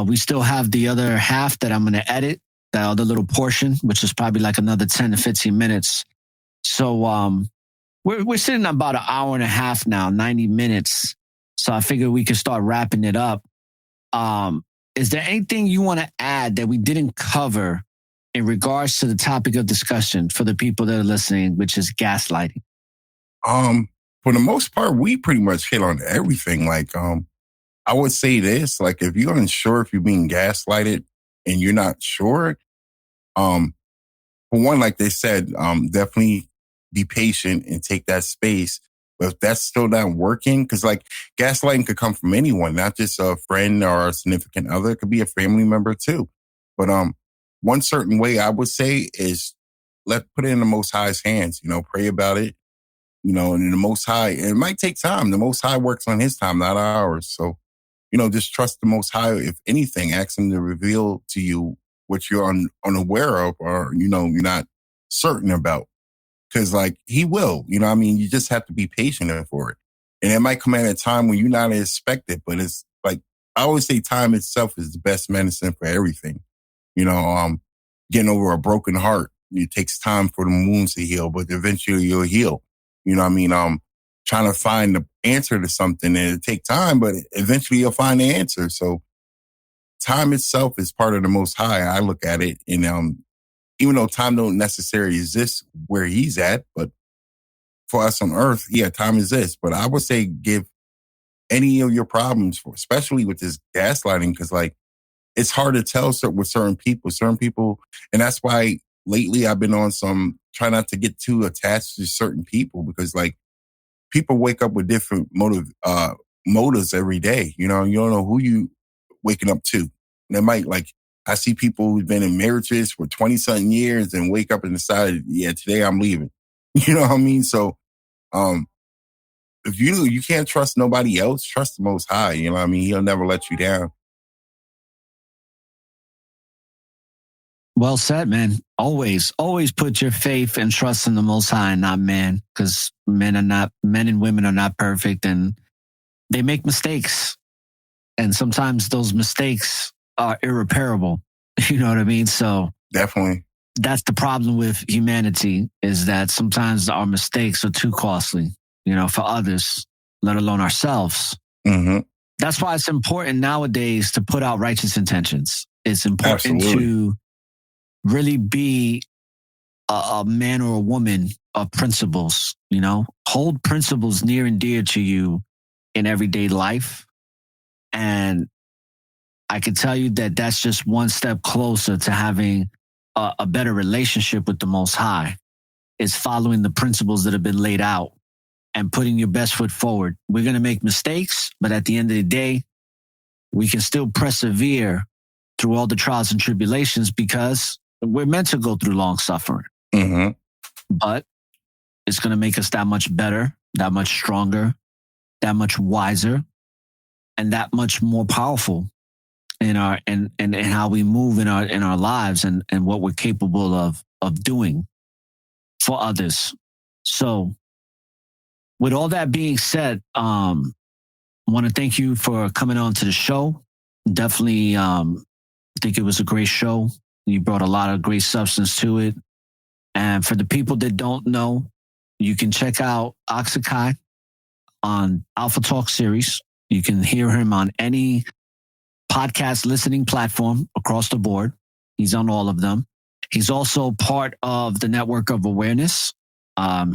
Speaker 2: We still have the other half that I'm going to edit, that other little portion, which is probably like another 10 to 15 minutes. So we're sitting about an hour and a half now, 90 minutes. So I figured we could start wrapping it up. Is there anything you want to add that we didn't cover in regards to the topic of discussion for the people that are listening, which is gaslighting?
Speaker 5: For the most part, we pretty much hit on everything. Like, I would say this, like, if you're unsure if you're being gaslighted and you're not sure, for one, like they said, definitely be patient and take that space. But if that's still not working, because like gaslighting could come from anyone, not just a friend or a significant other. It could be a family member too. But one certain way I would say is put it in the Most High's hands, pray about it, and the Most High, and it might take time. The Most High works on his time, not ours. So, just trust the Most High. If anything, ask him to reveal to you what you're unaware of or, you're not certain about. Cause like he will, you just have to be patient for it. And it might come at a time when you're not expected, but it's like, I always say time itself is the best medicine for everything. Getting over a broken heart, it takes time for the wounds to heal, but eventually you'll heal. Trying to find the answer to something, and it takes time, but eventually you'll find the answer. So time itself is part of the Most High. I look at it, and even though time don't necessarily exist where he's at, but for us on earth, yeah, time exists. But I would say give any of your problems, especially with this gaslighting, because like it's hard to tell with certain people, and that's why lately I've been on try not to get too attached to certain people, because like people wake up with different motives every day. You don't know who you waking up to. And they might I see people who've been in marriages for 20-something years and wake up and decide, yeah, today I'm leaving. You know what I mean? So, if you can't trust nobody else, trust the Most High. You know what I mean? He'll never let you down.
Speaker 2: Well said, man. Always put your faith and trust in the Most High and not man, because men and women are not perfect, and they make mistakes. And sometimes those mistakes are irreparable. You know what I mean? So
Speaker 5: definitely,
Speaker 2: that's the problem with humanity, is that sometimes our mistakes are too costly, for others, let alone ourselves.
Speaker 5: Mm-hmm.
Speaker 2: That's why it's important nowadays to put out righteous intentions. It's important
Speaker 5: Absolutely.
Speaker 2: to really be a man or a woman of principles, hold principles near and dear to you in everyday life. And I can tell you that that's just one step closer to having a better relationship with the Most High, is following the principles that have been laid out and putting your best foot forward. We're going to make mistakes, but at the end of the day, we can still persevere through all the trials and tribulations, because we're meant to go through long suffering.
Speaker 5: Mm-hmm.
Speaker 2: But it's going to make us that much better, that much stronger, that much wiser, and that much more powerful in our and how we move in our lives and what we're capable of doing for others. So, with all that being said, I want to thank you for coming on to the show. Definitely think it was a great show. You brought a lot of great substance to it. And for the people that don't know, you can check out Auxakai on Alpha Talk series. You can hear him on any podcast listening platform across the board. He's on all of them. He's also part of the Network of Awareness.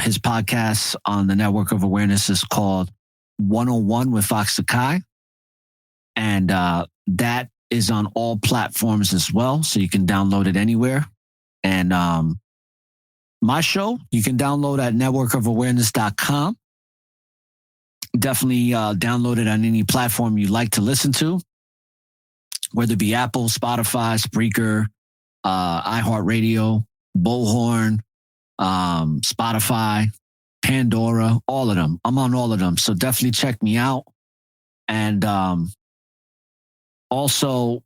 Speaker 2: His podcast on the Network of Awareness is called 101 with Auxakai. And that is on all platforms as well. So you can download it anywhere. And my show, you can download at networkofawareness.com. Definitely download it on any platform you like to listen to, whether it be Apple, Spotify, Spreaker, iHeartRadio, Bullhorn, Spotify, Pandora, all of them. I'm on all of them. So definitely check me out. And also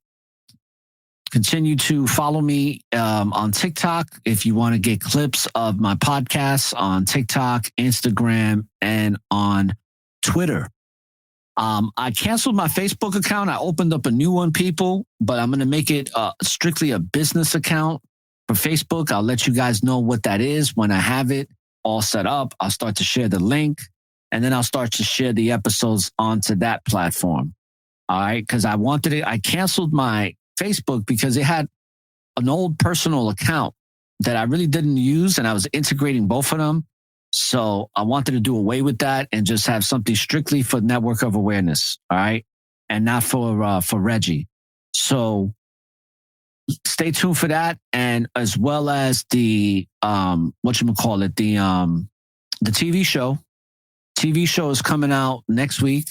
Speaker 2: continue to follow me on TikTok if you want to get clips of my podcasts on TikTok, Instagram, and on Twitter. I canceled my Facebook account. I opened up a new one, people, but I'm going to make it strictly a business account for Facebook. I'll let you guys know what that is when I have it all set up. I'll start to share the link, and then I'll start to share the episodes onto that platform. All right. Because I canceled my Facebook because it had an old personal account that I really didn't use, and I was integrating both of them. So I wanted to do away with that and just have something strictly for Network of Awareness. All right. And not for Reggie. So stay tuned for that. And as well as the, the TV show. TV show is coming out next week,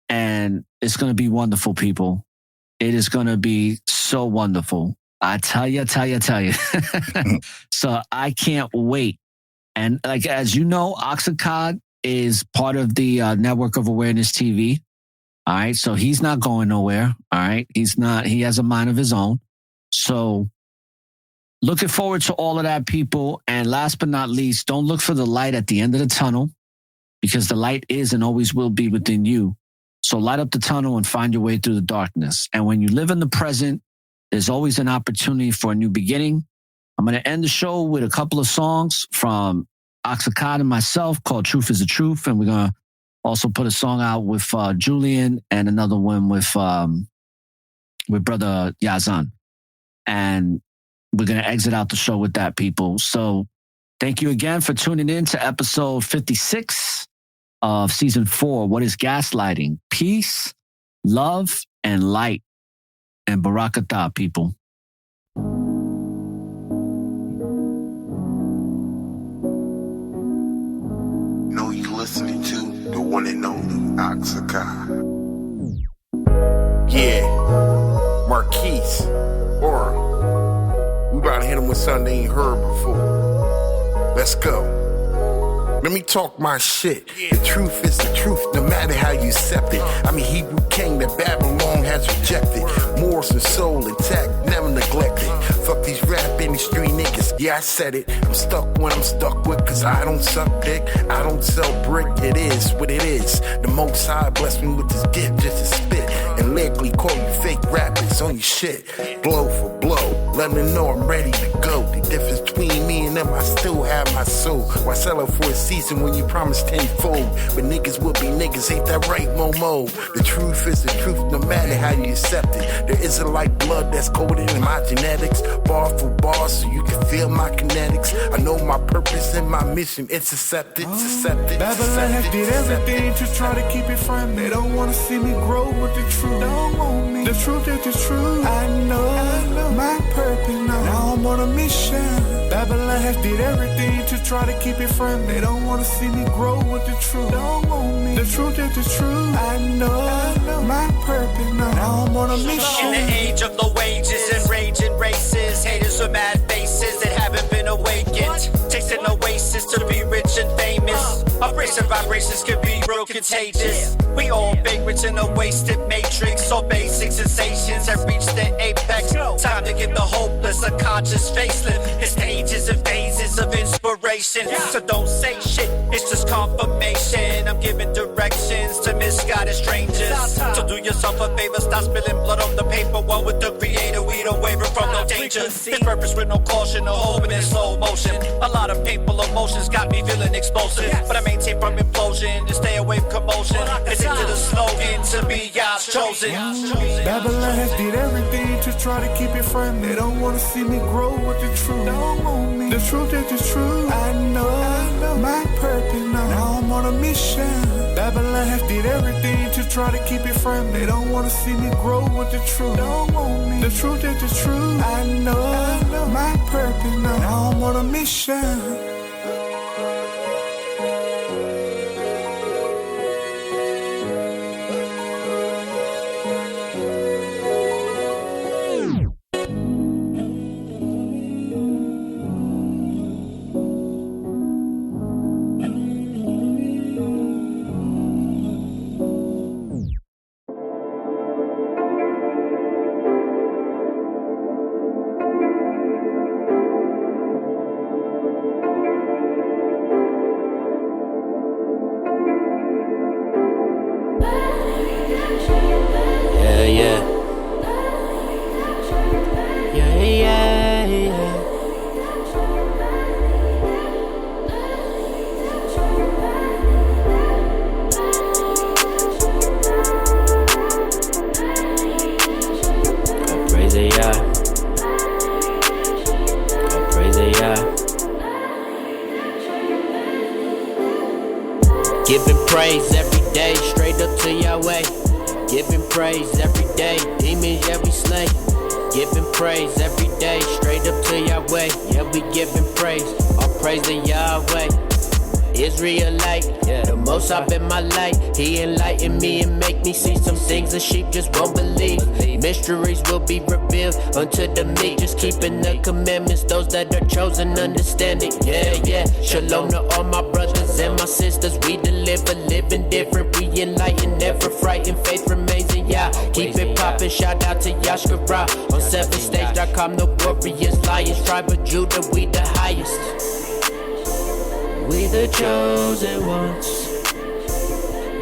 Speaker 2: and it's going to be wonderful, people. It is going to be so wonderful. I tell you. So I can't wait. And like, as you know, Auxakai is part of the Network of Awareness TV. All right. So he's not going nowhere. All right. He has a mind of his own. So looking forward to all of that, people. And last but not least, don't look for the light at the end of the tunnel, because the light is and always will be within you. So light up the tunnel and find your way through the darkness. And when you live in the present, there's always an opportunity for a new beginning. I'm going to end the show with a couple of songs from Auxakai and myself called Truth is the Truth. And we're going to also put a song out with Julian and another one with brother Yazan. And we're going to exit out the show with that, people. So thank you again for tuning in to episode 56 of season 4. What is gaslighting? Peace, love, and light. And barakatah, people.
Speaker 6: Know you listening to the one and only Auxakai.
Speaker 5: Yeah, Marquise, ORRA. We about to hit him with something they ain't heard before. Let's go. Let me talk my shit. The truth is the truth, no matter how you accept it. I'm a Hebrew king that Babylon has rejected. Morals and soul intact, never neglected. Fuck these rap industry niggas. Yeah, I said it. I'm stuck when I'm stuck with, cause I don't suck dick. I don't sell brick. It is what it is. The Most High blessed me with this gift just to spit and lyrically call you fake rappers on your shit. Blow for blow, let me know I'm ready to go. The difference between me and them, I still have my soul. Why sell it for a season when you promise tenfold? But niggas will be niggas, ain't that right, Momo? The truth is the truth, no matter how you accept it. There isn't like blood that's coded in my genetics. Bar for bar, so you can feel my kinetics. I know my purpose and my mission, it's accepted.
Speaker 7: Babylon has did everything to try to keep it from me. They don't wanna see me grow with the truth. Don't want me. The truth is the truth. I know my purpose now. Now I'm on a mission. Babylon has did everything to try to keep it from me. They don't wanna see me grow with the truth. Don't want me. The truth is the truth. I know my purpose now. Now I'm on a mission.
Speaker 8: In the age of low wages and raging races, haters with mad faces that haven't been awakened. Takes an oasis to be rich and famous. Our vibrations can be real contagious. We all vagrants in a wasted matrix. So basic sensations have reached the apex. Time to give the hopeless a conscious facelift. It's stages and phases of inspiration. So don't say shit, it's just confirmation. I'm giving directions to misguided strangers. So do yourself a favor, stop spilling blood on the paper. One with the creator, we don't waver from no danger. His purpose with no caution, no hoping in slow motion. A lot of painful emotions got me feeling explosive, but I maintain from implosion and stay away from commotion. It's into the slogan to be Yah's chosen.
Speaker 7: Babylon has did everything to try to keep it from me. They don't wanna see me grow with the truth. Don't want me. The truth is the truth. I know my purpose now. Now I'm on a mission. Babylon has did everything to try to keep it from me. They don't wanna see me grow with the truth. Don't want me. The truth is the truth. I know my purpose now. Now I'm on a mission.
Speaker 9: Giving praise every day, straight up to Yahweh. Giving praise every day, demons, yeah, we slay. Giving praise every day, straight up to Yahweh. Yeah, we giving praise, all praise to Yahweh. Israelite. The most I've been my light. He enlightened me and make me see some things the sheep just won't believe. Mysteries will be revealed unto the meek. Just keeping the commandments, those that are chosen understand it. Yeah. Shalom to all my brothers and my sisters. We deliver, living different. We enlighten, never frightened. Faith remains in Yah. Keep it poppin'. Shout out to Yashkara on 7stage.com. The warriors, lions, tribe of Judah. We the highest. We the chosen ones.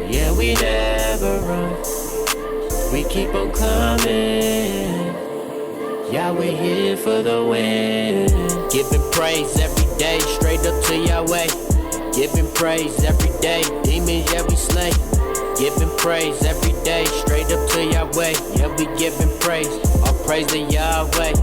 Speaker 9: Yeah, we never run. We keep on climbing. Yeah, we're here for the win. Giving praise every day, straight up to Yahweh. Giving praise every day, demons, yeah, we slay. Giving praise every day, straight up to Yahweh. Yeah, we giving praise, all praise to Yahweh.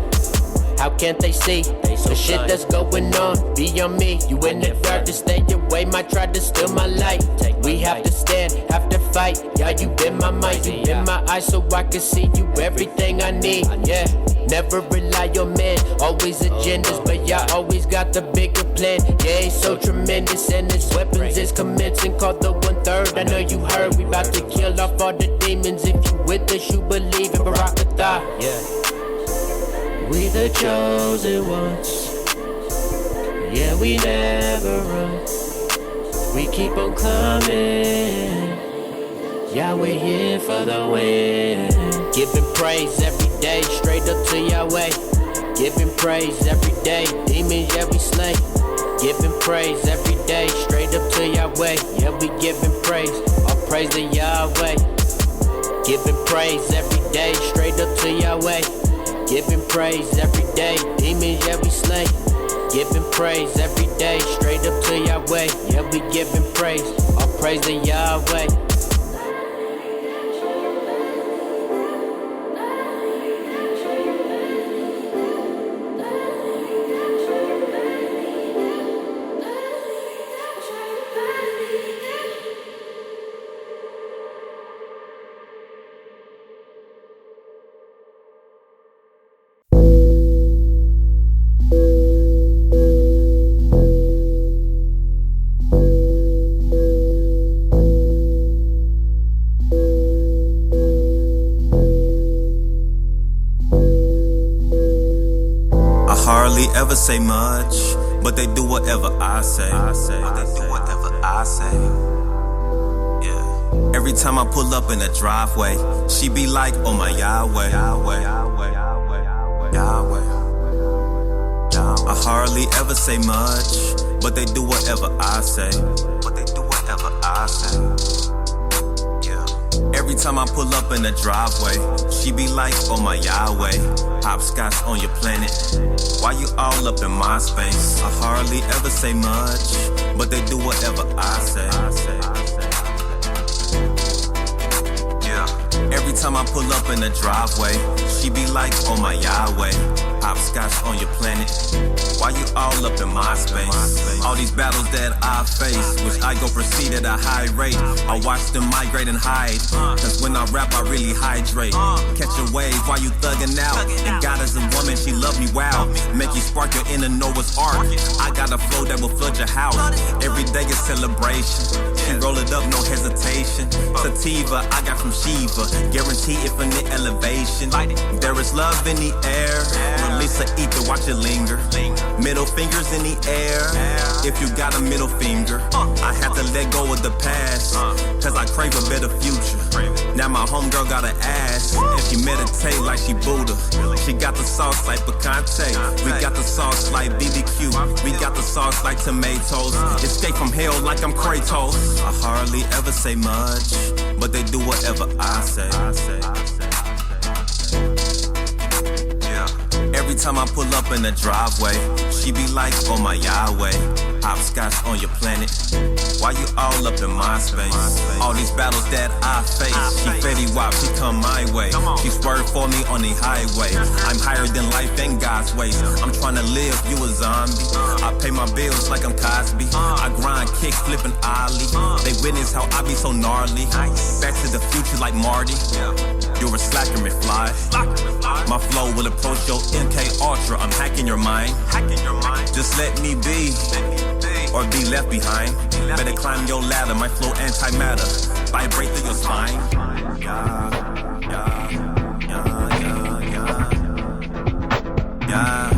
Speaker 9: How can't they see the shit that's going on? Be on me, you in the dark to stay away. Might try to steal my light. We have to stand, have to fight. Yeah, you been my mind, you been my eyes, so I can see you everything I need. Yeah, never rely on man, always agendas, but y'all always got the bigger plan. Yeah, it's so tremendous, and his weapons is commencing. Called the 1/3. I know you heard we about to kill off all the demons. If you with us, you believe in Barakatah. Yeah. We the chosen ones. Yeah, we never run. We keep on climbing. Yeah, we're here for the win. Giving praise every day, straight up to Yahweh. Giving praise every day, demons, yeah, we slay. Giving praise every day, straight up to Yahweh. Yeah, we giving praise, all praise to Yahweh. Giving praise every day, straight up to Yahweh. Giving praise every day, demons, yeah, we slay. Giving praise every day, straight up to Yahweh. Yeah, we giving praise, all praise to Yahweh.
Speaker 10: Ever say much, but they do whatever I say. Yeah. Every time I pull up in the driveway, she be like, oh my Yahweh. I hardly ever say much, but they do whatever I say. Every time I pull up in the driveway, she be like, oh my Yahweh, hopscotch on your planet. Why you all up in my space? I hardly ever say much, but they do whatever I say. Yeah. Every time I pull up in the driveway, she be like, oh my Yahweh, hopscotch on your planet. Why you all up in my space? All these battles that I face, which I go proceed at a high rate. I watch them migrate and hide, cause when I rap I really hydrate. Catch a wave while you thugging out, and God is a woman, she love me wow. Make you spark your inner Noah's Ark. I got a flow that will flood your house. Every day is celebration. She roll it up, no hesitation. Sativa, I got from Shiva, guarantee infinite elevation. There is love in the air, release the ether, watch it linger. Middle fingers in the air, if you got a middle finger. I had to let go of the past, cause I crave a better future. Now my homegirl got an ass, and she meditate like she Buddha. She got the sauce like picante, we got the sauce like BBQ, we got the sauce like tomatoes. Escape from hell like I'm Kratos. I hardly ever say much, but they do whatever I say. Every time I pull up in the driveway, she be like, oh my Yahweh, hopscotch on your planet. Why you all up in my space? All these battles that I face, she Fetty Wap, she come my way. She swerved for me on the highway. I'm higher than life and God's ways. I'm trying to live, you a zombie. I pay my bills like I'm Cosby. I grind, kick, flip, and ollie. They witness how I be so gnarly. Back to the future like Marty. You're a slacker, McFly. My flow will approach your MK Ultra. I'm hacking your mind. Just let me be. or be left behind. Better climb your ladder, my flow antimatter. Vibrate through your spine. Yeah, yeah, yeah, yeah, yeah. Yeah.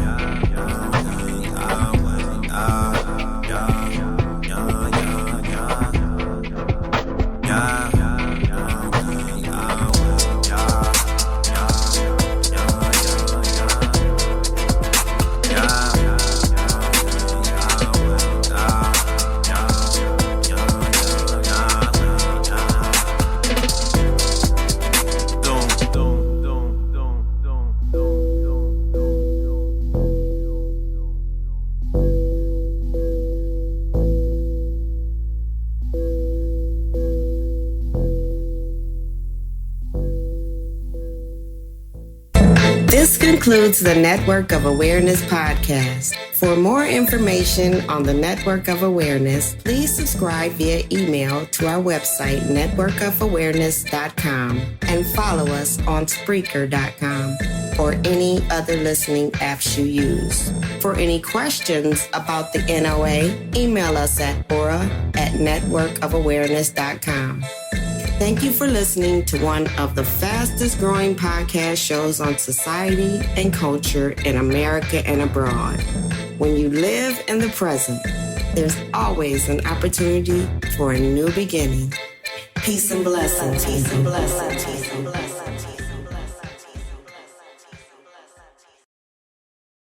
Speaker 1: This concludes the Network of Awareness podcast. For more information on the Network of Awareness, please subscribe via email to our website, networkofawareness.com, and follow us on Spreaker.com or any other listening apps you use. For any questions about the NOA, email us at ORRA@networkofawareness.com. Thank you for listening to one of the fastest growing podcast shows on society and culture in America and abroad. When you live in the present, there's always an opportunity for a new beginning. Peace and blessings. Peace and blessings. Peace and blessings.